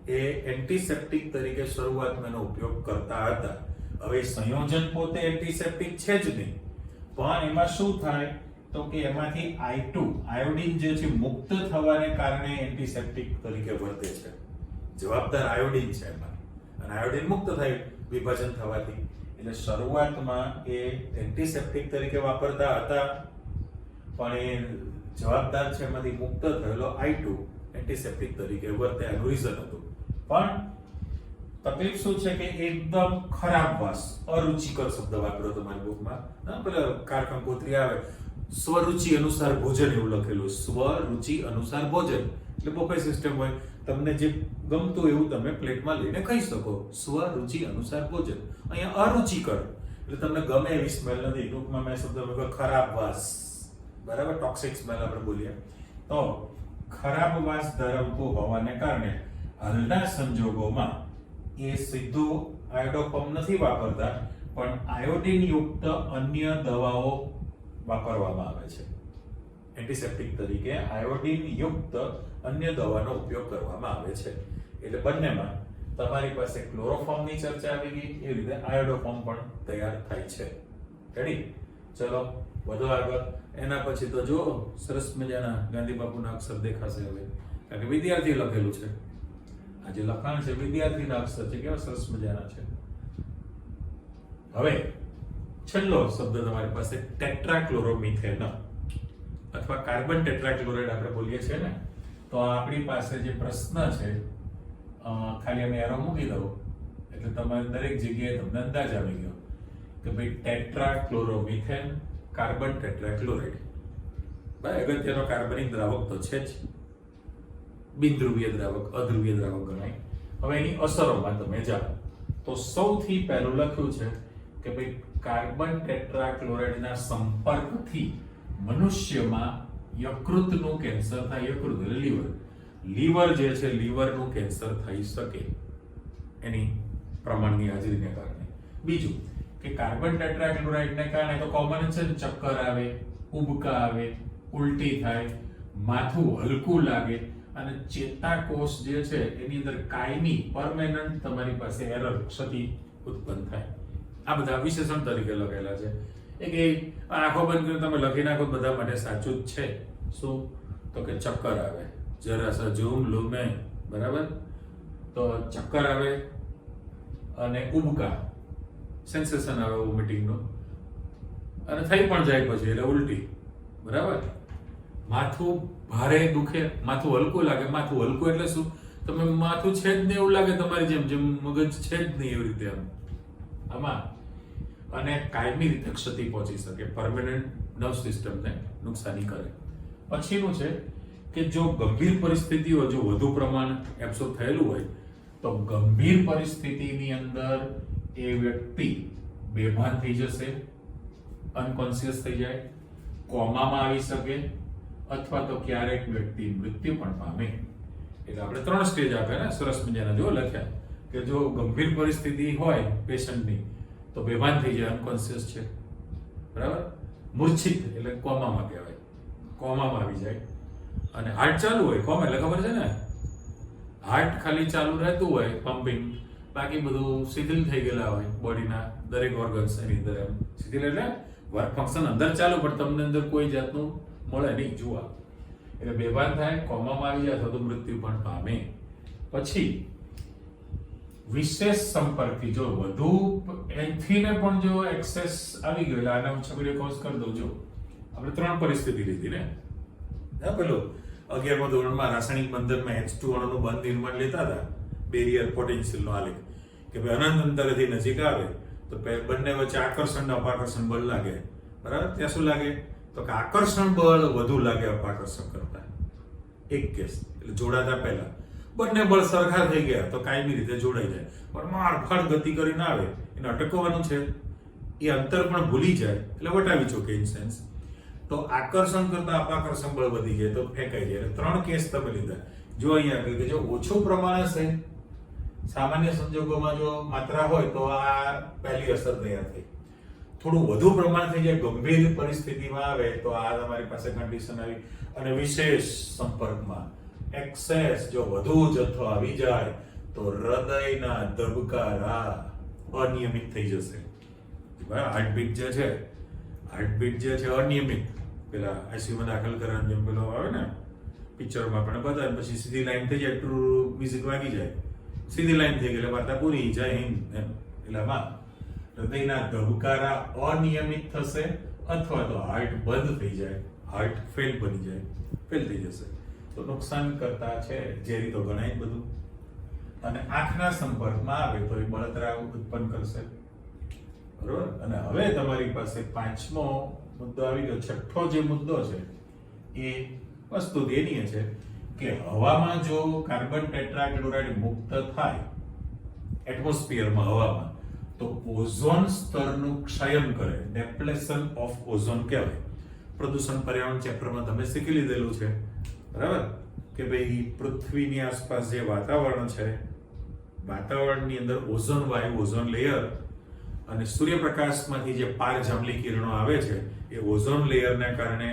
એ એન્ટિસેપ્ટિક તરીકે શરૂઆતમાં એનો ઉપયોગ કરતા હતા. હવે સંયોજન પોતે એન્ટિસેપ્ટિક છે જ નહીં, પણ એમાં શું થાય તો કે એમાંથી I2 આયોડિન જે છે મુક્ત થવાને કારણે એન્ટિસેપ્ટિક તરીકે વર્તે છે. જવાબદાર આયોડિન છે એમાં, અને આયોડિન મુક્ત થાય વિભાજન થવાથી. એટલે શરૂઆતમાં એ એન્ટિસેપ્ટિક તરીકે વાપરતા હતા, પણ એ જવાબદાર છે એમાંથી મુક્ત થયેલો I2 એન્ટિસેપ્ટિક તરીકે વર્તે, એનું રીઝન હતું. પણ તકલીફ શું છે કે એકદમ ખરાબ વાસ, અરુચિકર શબ્દ વાપર્યો તમારી બુકમાં, પેલા કારકમ કોતરી આવે, સ્વરુચિ અનુસાર ભોજન એવું લખેલું, સ્વરુચિ અનુસાર ભોજન એટલે બફે સિસ્ટમ હોય, તમને જે ગમતું એવું તમે પ્લેટમાં લઈને ખાઈ શકો. સ્વરુચિ અનુસાર ભોજન. અહીંયા અરુચિકર એટલે તમને ગમે એવી સ્મેલ નથી. ટૂંકમાં મેં શબ્દ લખ્યો ખરાબ વાસ, બરાબર, ટોક્સિક સ્મેલ આપણે બોલીએ તો ખરાબ વાસ ધરાવતું હોવાને કારણે હાલના સંજોગોમાં એ સીધું આયોડોફોર્મ નથી વાપરતા, પણ આયોડિન યુક્ત અન્ય દવાઓ વાપરવામાં આવે છે. એન્ટિસેપ્ટિક તરીકે આયોડિન યુક્ત અન્ય દવાનો ઉપયોગ કરવામાં આવે છે. એટલે બંનેમાં તમારી પાસે ક્લોરોફોર્મની ચર્ચા આવી ગઈ, એ રીતે આયોડોફોર્મ પણ તૈયાર થાય છે. રેડી? ચલો વધુ આગળ. એના પછી તો જો સરસ મજાના ગાંધી બાપુના અક્ષર દેખાશે હવે, કારણ કે વિદ્યાર્થી લખેલું છે. આ જે લખાણ છે વિદ્યાર્થીના અક્ષર છે, કેવા સરસ મજાના છે. હવે છેલ્લો શબ્દ તમારી પાસે ટેટ્રાક્લોરોમિથેન અથવા કાર્બન ટેટ્રાક્લોરાઇડ આપણે બોલીએ છીએ ને, તો આપણી પાસે જે પ્રશ્ન છે, ખાલી અમે એરો મૂકી દઉં એટલે તમારે દરેક જગ્યાએ તમને અંદાજ આવી ગયો કે ભાઈ ટેટ્રાક્લોરોમિથેન, કાર્બન ટેટ્રાક્લોરાઇડ. ભાઈ અગત્યનો કાર્બનિક દ્રાવક તો છે જ, બિનધ્રુવીય દ્રાવક, અધ્રુવીય દ્રાવક ગણાય. હવે એની અસરોમાં તમે જાઓ તો સૌથી પહેલું લખ્યું છે કે ભાઈ કાર્બન ટેટ્રાક્લોરાઇડના સંપર્કથી મનુષ્યમાં યકૃતનું કેન્સર થાય. યકૃત એટલે લીવર જે છે, લીવરનું કેન્સર થઈ શકે એની પ્રમાણની હાજરીને કારણે. બીજું કે કાર્બન ટેટ્રાક્લોરાઇડને કારણે તો કોમન છે, ચક્કર આવે, ઉબકા આવે, ઉલટી થાય, માથું હલકું લાગે અને ચેતાકોષ જે છે એની અંદર કાયમી પરમેનન્ટ તમારી પાસે એરર, ક્ષતિ ઉત્પન્ન થાય. આ બધા વિશેષણ તરીકે લખેલા છે. એક આંખો બંધ કરીને તમે લખી નાખો, બધા માટે સાચું જ છે. શું? તો કે ચક્કર આવે, જરા સા ઝૂમ લો મેં, બરાબર? તો ચક્કર આવે અને ઉબકા, સેન્સેશન આવે વોમિટિંગનો, અને થઈ પણ જાય પછી એટલે ઉલટી, બરાબર? માથું ભારે દુખે, માથું હલકું લાગે. માથું હલકું એટલે શું? તમે માથું છે જ નહીં એવું લાગે તમારી જેમ મગજ છે જ નહીં એવી રીતે આમાં. અને કાયમી રીતે ક્ષતિ પહોંચી શકે, પરમેનન્ટ નર્વ સિસ્ટમને નુકસાની કરે. પછીનું છે કે જો ગંભીર પરિસ્થિતિઓ, જો વધુ પ્રમાણ એબ્સોર્બ થયેલું હોય તો ગંભીર પરિસ્થિતિની અંદર એ વ્યક્તિ બેભાન થઈ જશે, અનકોન્શિયસ થઈ જાય, કોમામાં આવી શકે, અથવા તો ક્યારેક વ્યક્તિ મૃત્યુ પણ પામે. એટલે આપણે 3 સ્ટેજ આપે ને, સરસ મજાના જો લખ્યા કે જો ગંભીર પરિસ્થિતિ હોય પેશન્ટની તો બેભાન થઈ જાય, અનકોન્શિયસ છે, બરાબર? મૂર્છિત એટલે કોમામાં કહેવાય, કોમામાં આવી જાય. અને હાર્ટ ચાલુ હોય, કોમા એટલે ખબર છે ને, હાર્ટ ખાલી ચાલુ રહેતું હોય, પમ્પિંગ, બાકી બધું શિથિલ થઈ ગયેલા હોય બોડીના દરેક ઓર્ગન્સ એની અંદર. એમ શિથિલ એટલે વર્ક ફંક્શન અંદર ચાલુ, પણ તમને અંદર કોઈ જાતનું મળે નહીં જોવા. એટલે બેભાન થાય, કોમામાં આવી જાય, અથવા તો મૃત્યુ પણ પામે. પછી વિશેષ સંપર્કથી જો વધુ એથીને પણ જો એક્સેસ આવી ગયો, એટલે આને હું છબીને કોર્સ કરી દઉં. જો આપણે 3 પરિસ્થિતિ લીધી ને, પેલો 11મા ધોરણમાં રાસાયણિક બંધનમાં H2 અણુનું બંધ નિર્માણ લેતા હતા, બેરિયર પોટેન્શિયલનો આલેખ, કે ભાઈ અનંત અંતરેથી નજીક આવે તો બંને વચ્ચે આકર્ષણ અને અપાકર્ષણ બળ લાગે, બરાબર? ત્યાં શું લાગે? તો કે આકર્ષણ બળ વધુ લાગે અપાકર્ષણ કરતા. એક કેસ એટલે જોડાતા પહેલા બંને બળ સરખા થઈ ગયા તો કાયમી રીતે જોડાઈ જાય, પણ મારફાડ ગતિ કરીને આવે, એને અટકવાનું છે, એ અંતર પણ ભૂલી જાય એટલે વટાવી ચોકે ઇન સેન્સ. તો આકર્ષણ કરતા અપાકર્ષણ બળ વધી જાય તો ફેંકાઈ જાય. 3 કેસ તમે લીધા. જો અહીંયા કે જો ઓછું પ્રમાણ હશે, સામાન્ય સંજોગોમાં જો માત્રા હોય તો આ પહેલી અસર તૈયાર થઈ. થોડું વધુ પ્રમાણ થઈ જાય, ગંભીર પરિસ્થિતિમાં આવે તો આ તમારી પાસે કન્ડિશન આવી. અને વિશેષ સંપર્કમાં એક્સેસ જો વધુ જથ્થો આવી જાય તો હૃદયના ધબકારા અનિયમિત થઈ જશે. હાર્ટબીટ જે છે અનિયમિત, પેલા આઈસીયુમાં દાખલ કરવાનું જેમ પેલો આવે ને પિક્ચરમાં પણ બતાવે, પછી સીધી લાઈન થઈ જાય, ટ્રુ મ્યુઝિક વાગી જાય, સીધી લાઈન થઈ ગઈ એટલે વાર્તા પૂરી, જય હિન્દ એમ. એટલે આમાં હૃદયના ધબકારા અનિયમિત થશે, અથવા તો હાર્ટ બંધ થઈ જાય, હાર્ટ ફેલ બની જાય, ફેલ થઈ જશે. તો નુકસાન કરતા છે, ઝેરી તો ગણાય બધું. અને આંખના સંપર્કમાં આવે તો એ બળતરા ઉત્પન્ન કરશે, બરોબર? અને હવે તમારી પાસે 5મો મુદ્દો આવી ગયો. 6થો જે મુદ્દો છે એ વસ્તુ એની છે કે હવામાં જો કાર્બન ટેટ્રાક્લોરાઇડ મુક્ત થાય એટમોસ્ફિયરમાં, હવામાં, તો ઓઝોન સ્તરનું ક્ષયન કરે, ડેપ્લેશન ઓફ ઓઝોન કહેવાય. પ્રદૂષણ પર્યાવરણ ચેપ્ટરમાં તમે શીખી લીધેલું છે, બરાબર, કે ભાઈ પૃથ્વીની આસપાસ જે વાતાવરણ છે, વાતાવરણની અંદર ઓઝોન વાયુ, ઓઝોન લેયર અને સૂર્યપ્રકાશમાંથી જે પારજાંબલી કિરણો આવે છે એ ઓઝોન લેયરના કારણે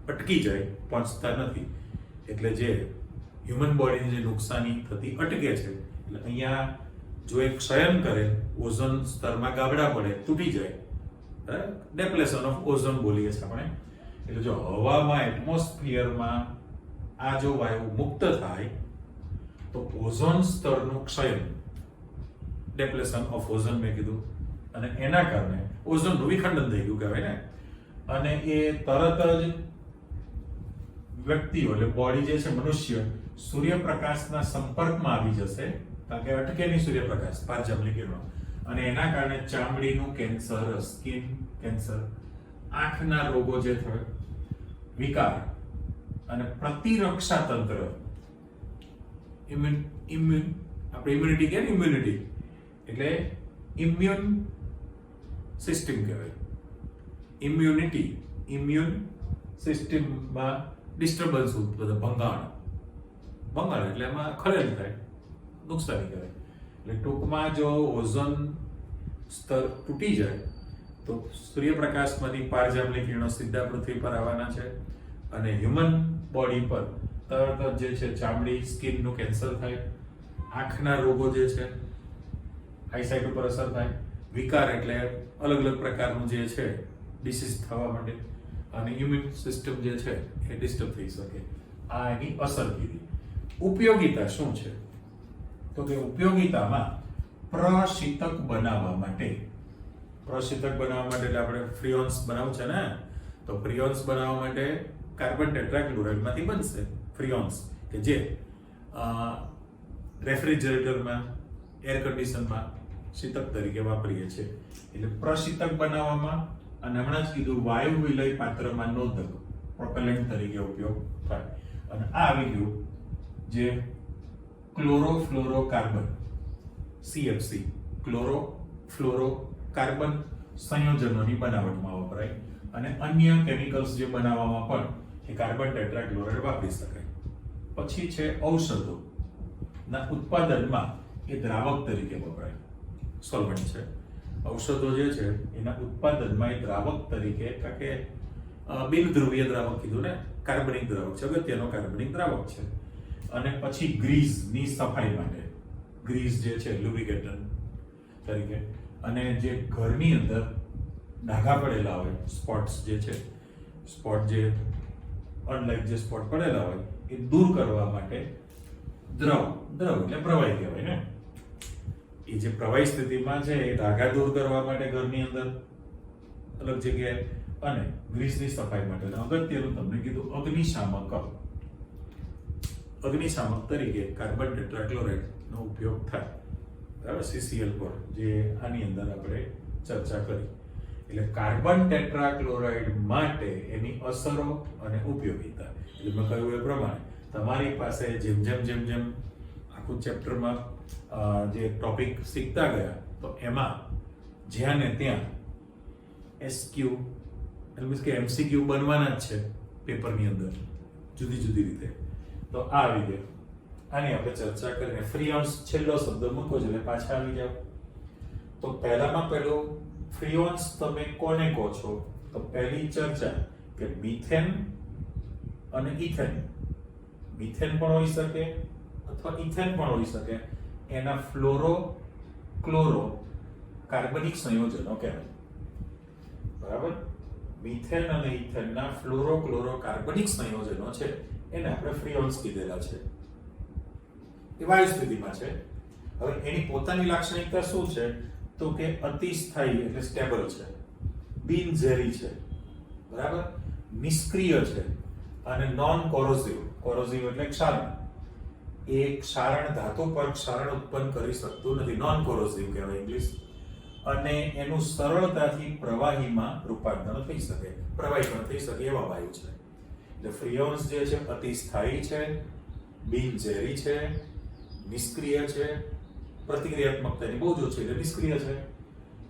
અટકી જાય, પહોંચતા નથી. એટલે જે હ્યુમન બોડીને જે નુકસાની થતી અટકે છે. એટલે અહીંયા જો એ ક્ષયન કરે, ઓઝોન સ્તરમાં ગાબડા પડે, તૂટી જાય, ડેપ્લેશન ઓફ ઓઝોન બોલીએ છીએ આપણે. એટલે જો હવામાં, એટમોસ્ફિયરમાં આ જો વાયુ મુક્ત થાય તો ઓઝોન સ્તરનું ક્ષયન, ડેપ્લેશન ઓફ ઓઝોન મેં કીધું, અને એના કારણે ઓઝોનનું વિખંડન થઈ ગયું કહેવાય ને. અને એ તરત જ વ્યક્તિઓ એટલે બોડી જે છે, મનુષ્ય, સૂર્યપ્રકાશના સંપર્કમાં આવી જશે, કારણ કે અટકે નહીં સૂર્યપ્રકાશ, પારજાંબલી કિરણો, અને એના કારણે ચામડીનું કેન્સર, સ્કિન કેન્સર, આંખના રોગો જે થાય, વિકાર, અને પ્રતિરક્ષા તંત્ર, ઇમ્યુનિટી કે ઇમ્યુનિટી એટલે ઇમ્યુન સિસ્ટમ કહેવાય. ઇમ્યુન સિસ્ટમમાં ડિસ્ટર્બન્સ ઉત્પન્ન, ભંગાણ એટલે એમાં ખલેલ થાય, નુકસાની કરે. એટલે ટૂંકમાં જો ઓઝોન સ્તર તૂટી જાય તો સૂર્યપ્રકાશમાંથી પારજાંબલી કિરણો સીધા પૃથ્વી પર આવવાના છે, અને હ્યુમન બોડી પર તરત જ જે છે ચામડી, સ્કિનનું કેન્સર થાય, આંખના રોગો જે છે, આઈસાઇટ ઉપર અસર થાય, વિકાર એટલે અલગ અલગ પ્રકારનું જે છે ડિસીઝ થવા માંડે, અને ઇમ્યુન સિસ્ટમ જે છે એ ડિસ્ટર્બ થઈ શકે. આ એની અસર કીધી. ઉપયોગિતા શું છે? તો કે ઉપયોગિતામાં પ્રશીતક બનાવવા માટે એટલે આપણે ફ્રીઓન્સ બનાવવું છે ને, તો ફ્રીઓન્સ બનાવવા માટે કાર્બન ટેટ્રાક્લોરાઇડમાંથી બનશે ફ્રીઓન્સ, કે જે રેફ્રિજરેટરમાં, એર કન્ડિશનમાં શીતક તરીકે વાપરીએ છીએ. એટલે પ્રશીતક બનાવવામાં, અને હમણાં જ કીધું વાયુ વિલય પાત્રમાં નોંધક, પ્રોપેલન્ટ તરીકે ઉપયોગ થાય. અને આ આવી ગયું જે ક્લોરોફ્લોરોકાર્બન, CFC, ક્લોરોફ્લોરોકાર્બન સંયોજનોની બનાવટમાં વપરાય, અને અન્ય કેમિકલ્સ જે બનાવવામાં પણ એ કાર્બન ટેટ્રાક્લોરાઇડ વાપરી શકાય. પછી છે ઔષધોના ઉત્પાદનમાં એ દ્રાવક તરીકે વપરાય, સોલ્વન્ટ છે. ઔષધો જે છે એના ઉત્પાદનમાં એ દ્રાવક તરીકે, કારણ કે બિનધ્રુવીય દ્રાવક કીધું ને, કાર્બનિક દ્રાવક છે, અગત્યનો કાર્બનિક દ્રાવક છે. અને પછી ગ્રીસની સફાઈ માટે, ગ્રીસ જે છે લ્યુબ્રિકેટન્ટ તરીકે, અને જે ઘરની અંદર ડાઘા પડેલા હોય, સ્પોટ્સ જે છે, સ્પોટ જે અનલાઇક જે સ્પોટ પડેલા હોય એ દૂર કરવા માટે દ્રવ એટલે પ્રવાહી કહેવાય ને, એ જે પ્રવાહી સ્થિતિમાં છે એ ડાઘા દૂર કરવા માટે ઘરની અંદર અલગ જગ્યાએ, અને ગ્રીસની સફાઈ માટે. અગત્યનું તમને કીધું અગ્નિશામક તરીકે કાર્બન ટેટ્રાક્લોરાઇડ નો ઉપયોગ થાય, બરાબર, CCl4, જે આની અંદર આપણે ચર્ચા કરી. એટલે કાર્બન ટેટ્રાક્લોરાઇડ માટે એની અસરો અને ઉપયોગિતા, એટલે મેં કહ્યું એ પ્રમાણે તમારી પાસે જેમ જેમ આખું ચેપ્ટરમાં જે ટોપિક શીખતા ગયા, તો એમાં જ્યાં ને ત્યાં SQ એટલે મીન્સ કે MCQ બનવાના જ છે પેપરની અંદર, જુદી રીતે. તો આ આવી ગયો, આની આપણે ચર્ચા કરીને ફ્રીઓન્સ છેલ્લો શબ્દ મૂકો છો એટલે પાછા આવી જાવ. તો પહેલું ફ્રીઓન્સ તમે કોને કહો છો? તો પહેલી ચર્ચા કે મિથેન અને ઇથેન. મિથેન પણ હોઈ શકે અથવા ઇથેન પણ હોઈ શકે. એના ફ્લોરો ક્લોરો કાર્બનિક સંયોજનો કહેવાય, બરાબર. મિથેન અને ઇથેનના ફ્લોરો ક્લોરો કાર્બનિક સંયોજનો છે એને આપણે ફ્રીઓન્સ કીધેલા છે. એ વાયુ સ્થિતિમાં છે. હવે એની પોતાની લાક્ષણિકતા શું છે? તો કે અતિસ્થાયી એટલે સ્ટેબલ છે, બિનઝેરી છે, બરાબર, નિષ્ક્રિય છે, અને નોન કોરોઝિવ. કોરોઝિવ એટલે ક્ષારણ. એ ક્ષારણ ધાતુ પર ક્ષારણ ઉત્પન્ન કરી શકતું નથી, નોન કોરોઝિવ કહેવાય ઇંગ્લિશ. અને એનું સરળતાથી પ્રવાહીમાં રૂપાંતર થઈ શકે, પ્રવાહી પણ થઈ શકે એવા વાયુ છે. એટલે ફ્રીઓન્સ જે છે અતિ સ્થાયી છે, બિનઝેરી છે, નિષ્ક્રિય છે, પ્રતિક્રિયાત્મકતા એની બહુ જ ઓછી એટલે નિષ્ક્રિય છે,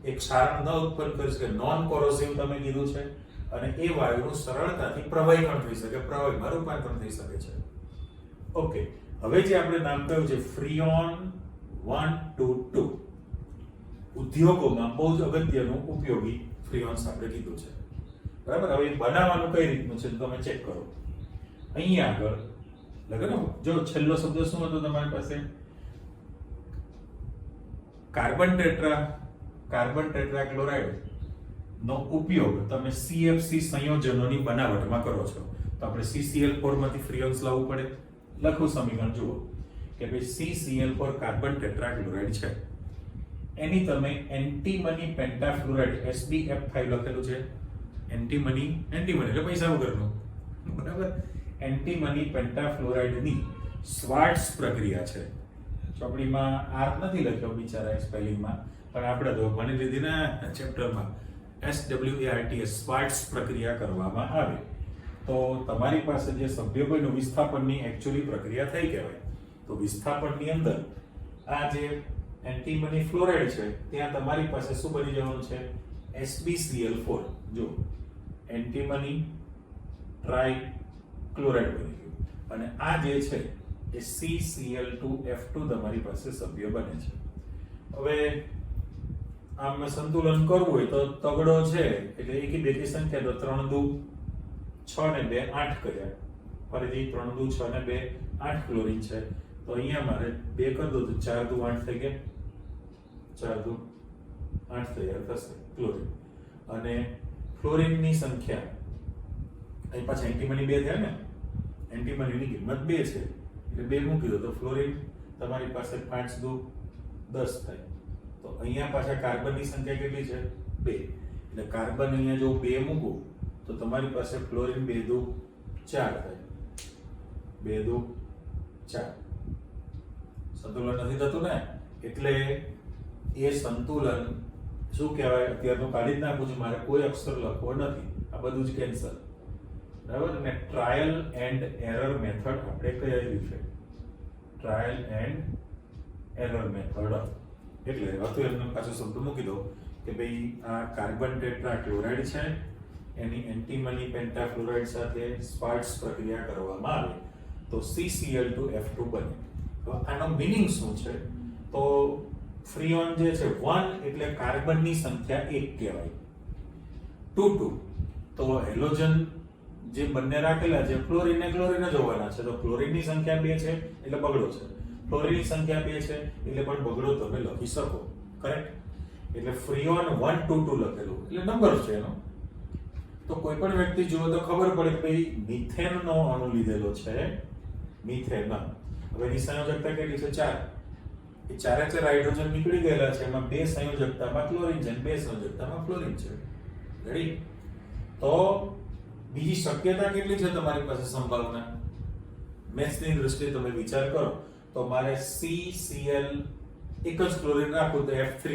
એક ક્ષારણ ન ઉત્પન્ન કરી શકે, નોન કોરોસિવ તમે કીધું છે, અને એ વાયુનું સરળતાથી પ્રવાહીકરણ થઈ શકે, પ્રવાહીમાં રૂપાંતરણ થઈ શકે છે. ઓકે, હવે જે આપણે નામ કહ્યું છે ફ્રીઓન 122 ઉદ્યોગોમાં બહુ જ અગત્યનું ઉપયોગી ફ્રીઓન્સ આપણે કીધું છે. બરાબર. હવે બનાવવાનું કઈ રીતનું છે તમે ચેક કરો. અહીંયા આગળ લગન જો છેલ્લો શબ્દ શું હતો તમારી પાસે? કાર્બન ટેટ્રા ક્લોરાઇડ નો ઉપયોગ તમે CFC સંયોજનોની બનાવટમાં કરો છો. તો આપણે CCl4 માંથી ફ્રીઓન્સ લાવવું પડે. લખો સમીકરણ જુઓ કે ભાઈ CCl4 કાર્બન ટેટ્રા ક્લોરાઇડ છે, એની તમે એન્ટીમની પેન્ટાફ્લોરાઇડ SbF5 લખેલું છે. એન્ટીમની એટલે પૈસા વગરનું, બરાબર. એન્ટીમની પેન્ટાફ્લોરાઇડની સ્વાર્ટ્સ પ્રક્રિયા છે. ચોપડીમાં આર નથી લખ્યો બિચારા સ્પેલિંગમાં, પણ આપણે તો ભણી લીધી ને ચેપ્ટરમાં. SWARTS સ્વાર્ટ્સ પ્રક્રિયા કરવામાં આવે તો તમારી પાસે જે સભ્યકોઈનું વિસ્થાપનની એક્ચ્યુઅલી પ્રક્રિયા થઈ કહેવાય. તો વિસ્થાપનની અંદર આ જે એન્ટીમની ફ્લોરાઇડ છે ત્યાં તમારી પાસે શું બની જવાનું છે? SbCl4. જો એન્ટીમની ટ્રાઇક્લોરાઇડ બની ગયું, અને આ જે છે એ CCl2F2 તમારી પાસે સભ્ય બને છે. હવે આમ સંતુલન કરવું હોય તો તગડો છે એટલે એકી બેકી સંખ્યા, તો 3 દુ 6 ને 2 8 કર્યા, ફરીથી 3 દુ 6 ને 2 8 ક્લોરીન છે. તો અહીંયા મારે 2 કરી દો તો 4 દુ 8 થઈ ગયા, 4 દુ 8 તૈયાર થશે ક્લોરીન. અને ફ્લોરીનની સંખ્યા અહીં પાછા એન્ટીમની 2 થયા ને, એન્ટીમનીની કિંમત 2 છે એટલે 2 મૂકી દો તો ફ્લોરીન તમારી પાસે 5 દુ 10 થાય. તો અહીંયા પાછા કાર્બનની સંખ્યા કેટલી છે? 2. એટલે કાર્બન અહીંયા જો 2 મૂકું તો તમારી પાસે ફ્લોરીન 2 દુ 4 થાય, 2 દુ 4. સંતુલન નથી થતું ને, એટલે એ સંતુલન શું કહેવાય? અત્યારનું કાઢી જ નાખું છું, મારે કોઈ અક્ષર લખવો નથી, આ બધું જ કેન્સલ. બરાબર. અને ટ્રાયલ એન્ડ એરર મેથડ આપણે કઈ આવી છે? Trial and error method. એટલે હતું એમને પાછો શબ્દ મૂકી દો કે ભાઈ આ કાર્બન ટેટ્રા ક્લોરાઇડ છે, એની એન્ટીમની પેન્ટાફ્લોરાઇડ સાથે સ્વાર્ટ્સ પ્રક્રિયા કરવામાં આવે તો CCl2F2 બને. તો આનો મીનિંગ શું છે? તો ફ્રીઓન જે છે 1 એટલે કાર્બનની સંખ્યા 1 કહેવાય, 2 તો હેલોજન જે બંને રાખેલા છે ફ્લોરીન ને ક્લોરીન જ હોવાના છે. તો ક્લોરીનની સંખ્યા 2 છે એટલે બગડો છે, ફ્લોરીનની સંખ્યા 2 છે એટલે પણ બગડો તમે લખી શકો. કરેક્ટ. એટલે ફ્રીઓન 1 2 2 લખેલું એટલે નંબર છે એનો. તો કોઈ પણ વ્યક્તિ જુઓ તો ખબર પડે કે ભાઈ મિથેનનો અણુ લીધેલો છે, મિથેન. હવે એની સંયોજકતા કેટલી છે? 4. એ 4 હાઇડ્રોજન નીકળી ગયેલા છે, એમાં 2 સંયોજકતામાં ક્લોરીન છે અને 2 સંયોજકતામાં ફ્લોરીન છે. રેડી. તો બીજી શક્યતા કેટલી છે તમારી પાસે સંભાવના? મેથ્સની દ્રષ્ટિએ તમે વિચાર કરો તો મારે CCl એક જ ક્લોરીન રાખું તો F3,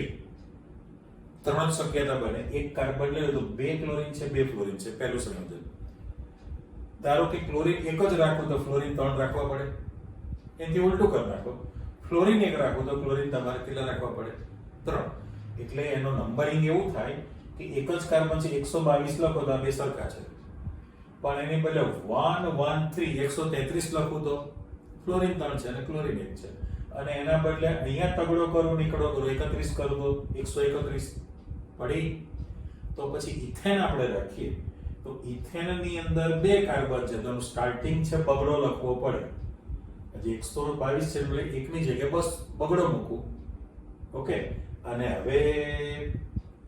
3 શક્યતા બને. એક કાર્બન લેવું તો 2 ક્લોરીન છે 2 ફ્લોરીન છે, પહેલું સંયોજન. ધારો કે ક્લોરીન એક જ રાખું તો ફ્લોરીન 3 રાખવા પડે, એનાથી ઉલટું કરી નાખો. ફ્લોરીન એક રાખું તો ક્લોરીન તમારે કેટલા રાખવા પડે? 3. એટલે એનો નંબરિંગ એવું થાય કે એક જ કાર્બન છે 122 લખો તો આ બે સરખા છે, પણ એની બદલે 1 1 3 133 લખું તો ફ્લોરીન 3 છે અને ક્લોરીન 1 છે. અને એના બદલે અહીંયા તગડો કરું નીકળો કરું 31 કરું તો 131 પડી. તો પછી ઇથેન આપણે રાખીએ તો ઇથેનની અંદર 2 કાર્બન છે તો સ્ટાર્ટિંગ છે બગડો લખવો પડે. હજી 122 છે એટલે એકની જગ્યાએ બસ બગડો મૂકું. ઓકે. અને હવે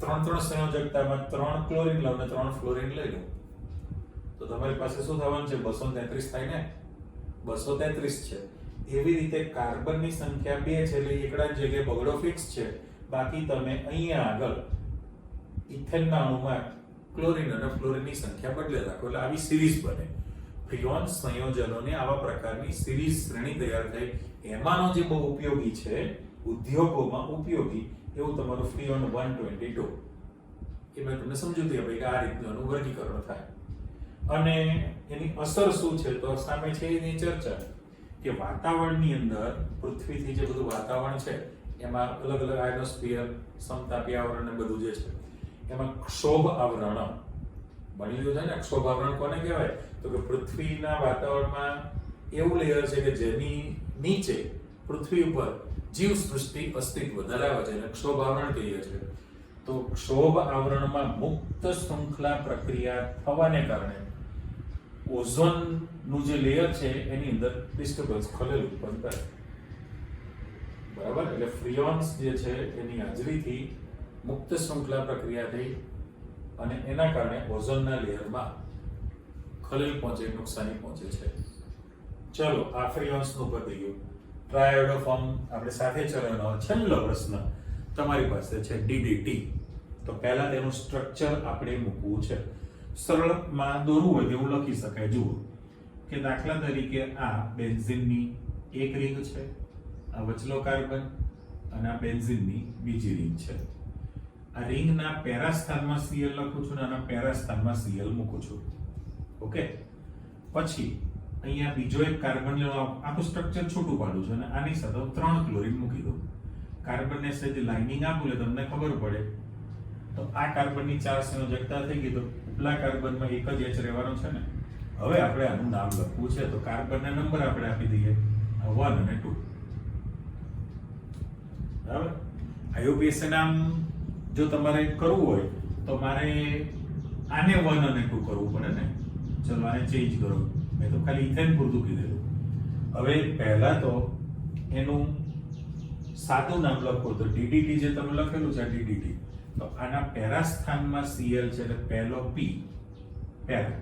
3 સંયોજકતામાં 3 ક્લોરીન લઉં અને 3 ફ્લોરીન લઈ લઉં તો તમારી પાસે શું થવાનું છે? 233 થાય ને, 233 છે. એવી રીતે કાર્બનની સંખ્યા 2 છે એટલે એકડા જગ્યાએ બગડો ફિક્સ છે. બાકી તમે અહીંયા આગળ ઇથેનના અણુમાં ક્લોરીન અને ફ્લોરીનની સંખ્યા બદલે રાખો એટલે આવી સિરીઝ બને. ફ્રીઓન સંયોજનોને આવા પ્રકારની સિરીઝ શ્રેણી તૈયાર થઈ. એમાંનો જે બહુ ઉપયોગી છે, ઉદ્યોગોમાં ઉપયોગી એવું તમારું ફ્રીઓન 122. એ મેં તમને સમજૂતી આપી કે આ રીતનું વર્ગીકરણ થાય. અને એની અસર શું છે તો સામે છે એની ચર્ચા કે વાતાવરણની અંદર પૃથ્વીથી જે બધું વાતાવરણ છે એમાં અલગ અલગ આયોનોસ્ફિયર, સમતાપી આવરણ ને બધું જે છે એમાં ક્ષોભ આવરણ બની ગયું છે ને. ક્ષોભ આવરણ કોને કહેવાય? તો કે પૃથ્વીના વાતાવરણમાં એવું લેયર છે કે જેની નીચે પૃથ્વી ઉપર જીવ સૃષ્ટિ અસ્તિત્વ ધરાવે છે અને ક્ષોભ આવરણ કહીએ છીએ. તો ક્ષોભ આવરણમાં મુક્ત શૃંખલા પ્રક્રિયા થવાને કારણે ઓઝોનનું જે લેયર છે એની અંદર ડિસ્ટર્બન્સ, ખલેલ ઉત્પન્ન કરે. બરાબર? એટલે ફ્રીઓન્સ જે છે એની હાજરીથી મુક્ત શૃંખલા પ્રક્રિયા થઈ અને એના કારણે ઓઝોનના લેયરમાં ખલેલ પહોંચે, નુકસાની પહોંચે છે. ચલો, આ ફ્રીઓન્સનું પતી ગયું. ટ્રાયોડોફોર્મ આપણે સાથે ચલાવવાનો. છેલ્લો પ્રશ્ન તમારી પાસે છે ડીડીટી. તો પહેલા તેનું સ્ટ્રક્ચર આપણે મૂકવું છે. સરળમાં દોરવું હોય તેવું લખી શકાય. જુઓ કે દાખલા તરીકે આ બેન્ઝીનની એક રિંગ છે, આ વચલો કાર્બન અને આ બેન્ઝીનની બીજી રિંગ છે. આ રિંગના પેરા સ્થાનમાં Cl લખું છું અને આના પેરા સ્થાનમાં Cl મૂકું છું. ઓકે. પછી અહીંયા બીજો એક કાર્બન લેવા આખું સ્ટ્રક્ચર છૂટું પાડું છું અને આની સાથે 3 ક્લોરીન મૂકી દઉં. કાર્બનને સહેજ લાઇનિંગ આપું એટલે તમને ખબર પડે. તો આ કાર્બનની 4 સંયોજકતા થઈ ગઈ. તો ઉપલા કાર્બનમાં એક જ H રહેવાનો છે ને. હવે આપણે આનું નામ લખવું છે. તો કાર્બનના નંબર આપણે આપી દઈએ 1 અને 2. બરાબર? IUPAC નામ જો તમારે કરવું હોય તો મારે આને 1 અને 2 કરવું પડે ને. ચલો આને ચેન્જ કરો. મેં તો ખાલી ઇથેન પૂરતું કીધેલું. હવે પહેલા તો એનું સાદું નામ લખો. તો DDT જે તમે લખેલું છે DDT, તો આના પેરા સ્થાનમાં Cl છે એટલે પહેલો P પેરા.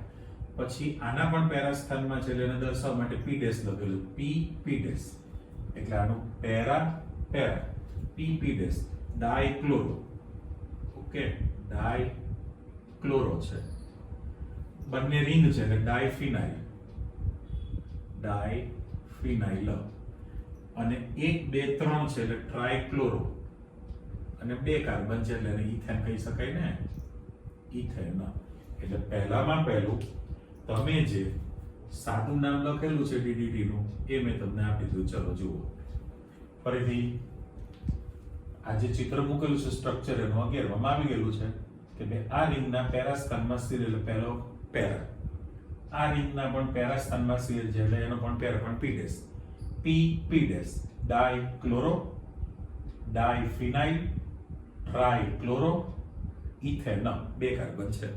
પછી આના પણ પેરા સ્થાનમાં છે એટલે એને દર્શાવવા માટે P ડેશ લખેલું. P ડેશ એટલે આનું para para P dash dichloro. Okay, dichloro છે. બંને રિંગ છે એટલે ડાયફિનાઇલ અને 1 2 3 છે એટલે ટ્રાયક્લોરો અને 2 કાર્બન છે એટલે એને ઇથેન કહી શકાય ને. ઇથેન. એટલે પહેલામાં પહેલું તમે જે સાદું નામ લખેલું છે DDT નું એ મેં તમને આપી દીધું. ચલો જુઓ ફરીથી. આ જે ચિત્ર મૂકેલું છે સ્ટ્રક્ચર એનું 11 માં આવી ગયેલું છે કે બે આ રિંગના પેરા સ્થાનમાં Cl એટલે પહેલો પેરા. આ રિંગના પણ પેરા સ્થાનમાં Cl છે એટલે એનો પણ પેરા પણ P dash. P dash dichloro, diphenyl, trichloro, ethane. 2 carbon છે.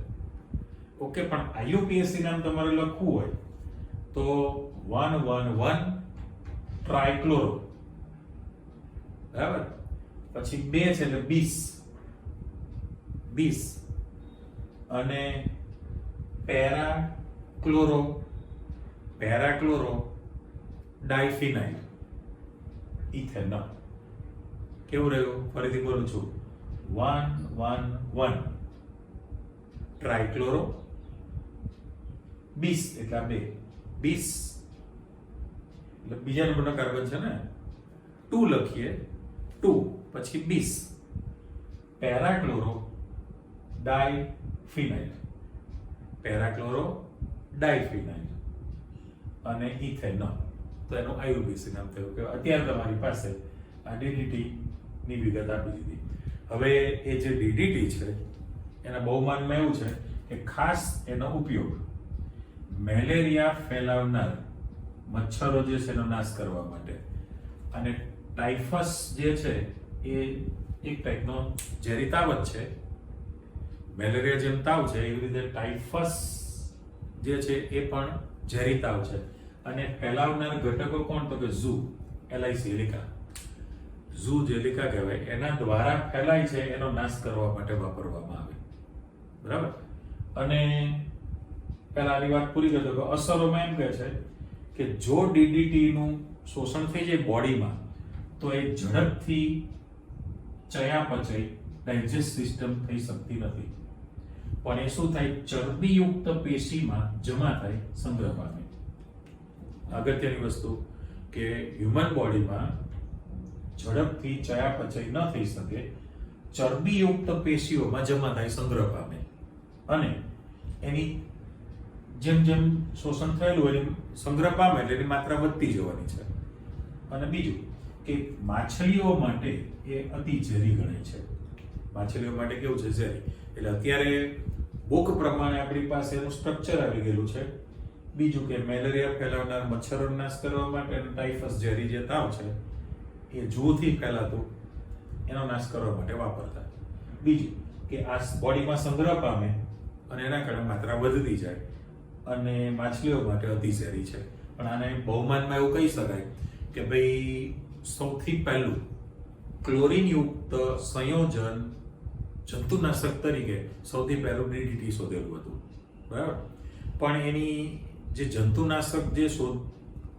ઓકે. પણ IUPAC નામ તમારે લખવું હોય તો 111 ટ્રાયક્લોરો. બરાબર? પછી 2 છે એટલે 20 અને પેરાક્લોરો ડાયફિનાઇલ ઇથેન. કેવું રહ્યું? ફરીથી બોલું છું. 111 ટ્રાયક્લોરો, 20 એટલે 2 એટલે બીજા નંબરનો કાર્બન છે ને. 2 લખીએ. 2 પછી 20 પેરાક્લોરો ડાયફિનાઇલ, પેરાક્લોરો ડાયફિનાઇલ અને ઇથેન. તો એનું IUPAC નામ થયું. કે અત્યારે તમારી પાસે આ DDT ની વિગત આપી દીધી. હવે એ જે DDT છે એના બહુમાનમાં એવું છે કે ખાસ એનો ઉપયોગ મેલેરિયા ફેલાવનાર મચ્છરો જે છે એનો નાશ કરવા માટે, અને ટાઇફસ જે છે એ એક ટાઈપનો ઝેરી તાવ જ છે. મેલેરિયા જેમ તાવ છે એવી રીતે ટાઇફસ જે છે એ પણ ઝેરી તાવ છે. અને ફેલાવનાર ઘટકો કોણ? તો કે ઝૂ એલિકા. ઝૂ જેલિકા કહેવાય. એના દ્વારા ફેલાય છે એનો નાશ કરવા માટે વાપરવામાં આવે. બરાબર? અને પહેલા આની વાત પૂરી કરતો કે અસરોમાં એમ કહે છે કે જો DDT નું શોષણ થઈ જાય બોડીમાં તો એ ઝડપથી ચયાપચય ડાયજેસ્ટ સિસ્ટમ થઈ શકતી નથી. પણ એ શું થાય? ચરબીયુક્ત પેશીમાં જમા થાય, સંગ્રહ પામે. અગત્યની વસ્તુ કે હ્યુમન બોડીમાં ઝડપથી ચયાપચય ન થઈ શકે, ચરબીયુક્ત પેશીઓમાં જમા થાય, સંગ્રહ પામે અને એની જેમ જેમ શોષણ થયેલું હોય એની સંગ્રહ પામે એટલે એની માત્રા વધતી જવાની છે. અને બીજું કે માછલીઓ માટે એ અતિ ઝેરી ગણાય છે. માછલીઓ માટે કેવું છે? ઝેરી. એટલે અત્યારે ભૂખ પ્રમાણે આપણી પાસે એનું સ્ટ્રક્ચર આવી ગયેલું છે. બીજું કે મેલેરિયા ફેલાવનાર મચ્છરોનો નાશ કરવા માટે અને ટાઇફસ ઝેરી જે તાવ છે એ જૂથી ફેલાતું એનો નાશ કરવા માટે વાપરતા. બીજું કે આ બોડીમાં સંગ્રહ પામે અને એના કારણે માત્રા વધતી જાય અને માછલીઓ માટે અતિ ઝેરી છે. પણ આને બહુમાનમાં એવું કહી શકાય કે ભાઈ સૌથી પહેલું ક્લોરીન યુક્ત સંયોજન જંતુનાશક તરીકે સૌથી પહેલું DDT શોધેલું હતું. બરાબર. પણ એની જે જંતુનાશક જે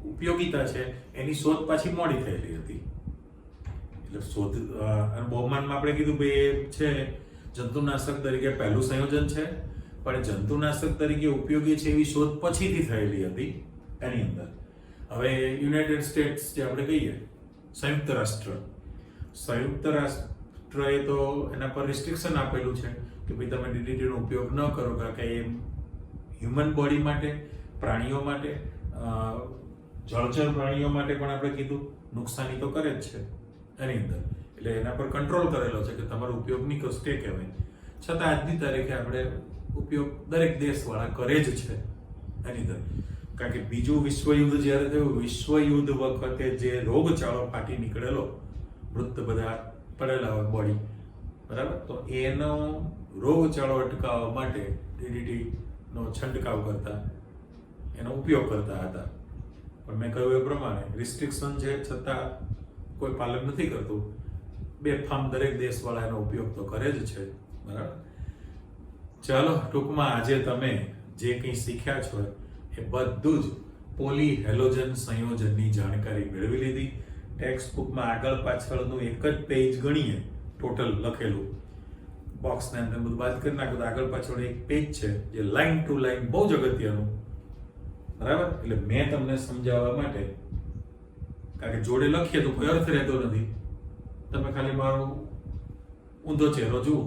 ઉપયોગિતા છે એની શોધ પાછી મોડી થયેલી હતી. એટલે શોધ બહુમાનમાં આપણે કીધું ભાઈ એ છે જંતુનાશક તરીકે પહેલું સંયોજન છે, પણ જંતુનાશક તરીકે ઉપયોગી છે એવી શોધ પછીથી થયેલી હતી એની અંદર. હવે યુનાઇટેડ સ્ટેટ્સ જે આપણે કહીએ સંયુક્ત રાષ્ટ્રએ તો એના પર રિસ્ટ્રિક્શન આપેલું છે કે ભાઈ તમે DDT નો ઉપયોગ ન કરો, કારણ કે એ હ્યુમન બોડી માટે, પ્રાણીઓ માટે, જળચર પ્રાણીઓ માટે પણ આપણે કીધું નુકસાની તો કરે જ છે એની અંદર. એટલે એના પર કંટ્રોલ કરેલો છે કે તમારો ઉપયોગ નહીં કરો, સ્ટે કહેવાય. છતાં આજની તારીખે આપણે ઉપયોગ દરેક દેશવાળા કરે જ છે એની અંદર. કારણ કે બીજું વિશ્વયુદ્ધ જ્યારે થયું, વિશ્વયુદ્ધ વખતે જે રોગચાળો ફાટી નીકળેલો, મૃત બધા પડેલા હોય બોડી, બરાબર, તો એનો રોગચાળો અટકાવવા માટે DDT નો છંટકાવ કરતા, એનો ઉપયોગ કરતા હતા. પણ મેં કહ્યું એ પ્રમાણે રિસ્ટ્રિક્શન છે છતાં કોઈ પાલન નથી કરતું. બેફામ દરેક દેશવાળા એનો ઉપયોગ તો કરે જ છે. બરાબર. ચાલો, ટૂંકમાં આજે તમે જે કંઈ શીખ્યા છો એ બધું જ પોલીહેલોજન સંયોજનની જાણકારી મેળવી લીધી. ટેક્સ્ટ બુકમાં આગળ પાછળનું એક જ પેજ ગણીએ ટોટલ લખેલું, બોક્સને અંદર બધું બાદ કરી નાખો તો આગળ પાછળ એક પેજ છે જે લાઈન ટુ લાઈન બહુ જ અગત્યનું. બરાબર. એટલે મેં તમને સમજાવવા માટે, કારણ કે જોડે લખીએ તો કોઈ અર્થ રહેતો નથી. તમે ખાલી મારો ઊંધો ચહેરો જુઓ,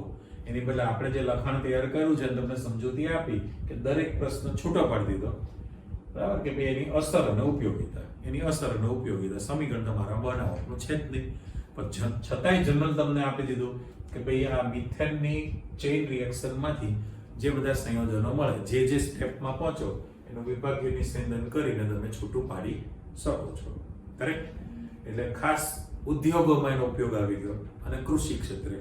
એની બદલે આપણે જે લખાણ તૈયાર કર્યું છે તમને સમજૂતી આપી કે દરેક પ્રશ્ન છૂટો પાડી દીધો. બરાબર. કે ભાઈ એની અસર અને ઉપયોગિતા, સમીકરણ તમારા બનાવવાનું છે જ નહીં. પણ છતાંય જનરલ તમને આપી દીધું કે ભાઈ આ મિથેનની ચેઇન રિએક્શનમાંથી જે બધા સંયોજનો મળે, જે સ્ટેપમાં પહોંચો એનું વિભાગીય નિસ્યંદન કરીને તમે છૂટું પાડી શકો છો. કરેક્ટ. એટલે ખાસ ઉદ્યોગોમાં એનો ઉપયોગ આવી ગયો અને કૃષિ ક્ષેત્રે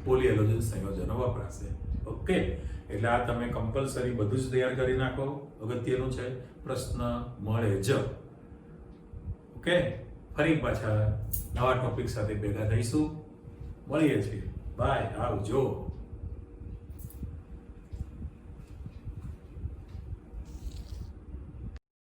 પોલીહેલોજન સંયોજનો વપરાશે. ઓકે. એટલે આ તમે કમ્પલસરી બધું જ તૈયાર કરી નાખો, અગત્યનું છે. પ્રશ્ન મળે જ. ઓકે. ફરી પાછા નવા ટોપિક સાથે ભેગા થઈશું. મળીએ છીએ. બાય. આવજો.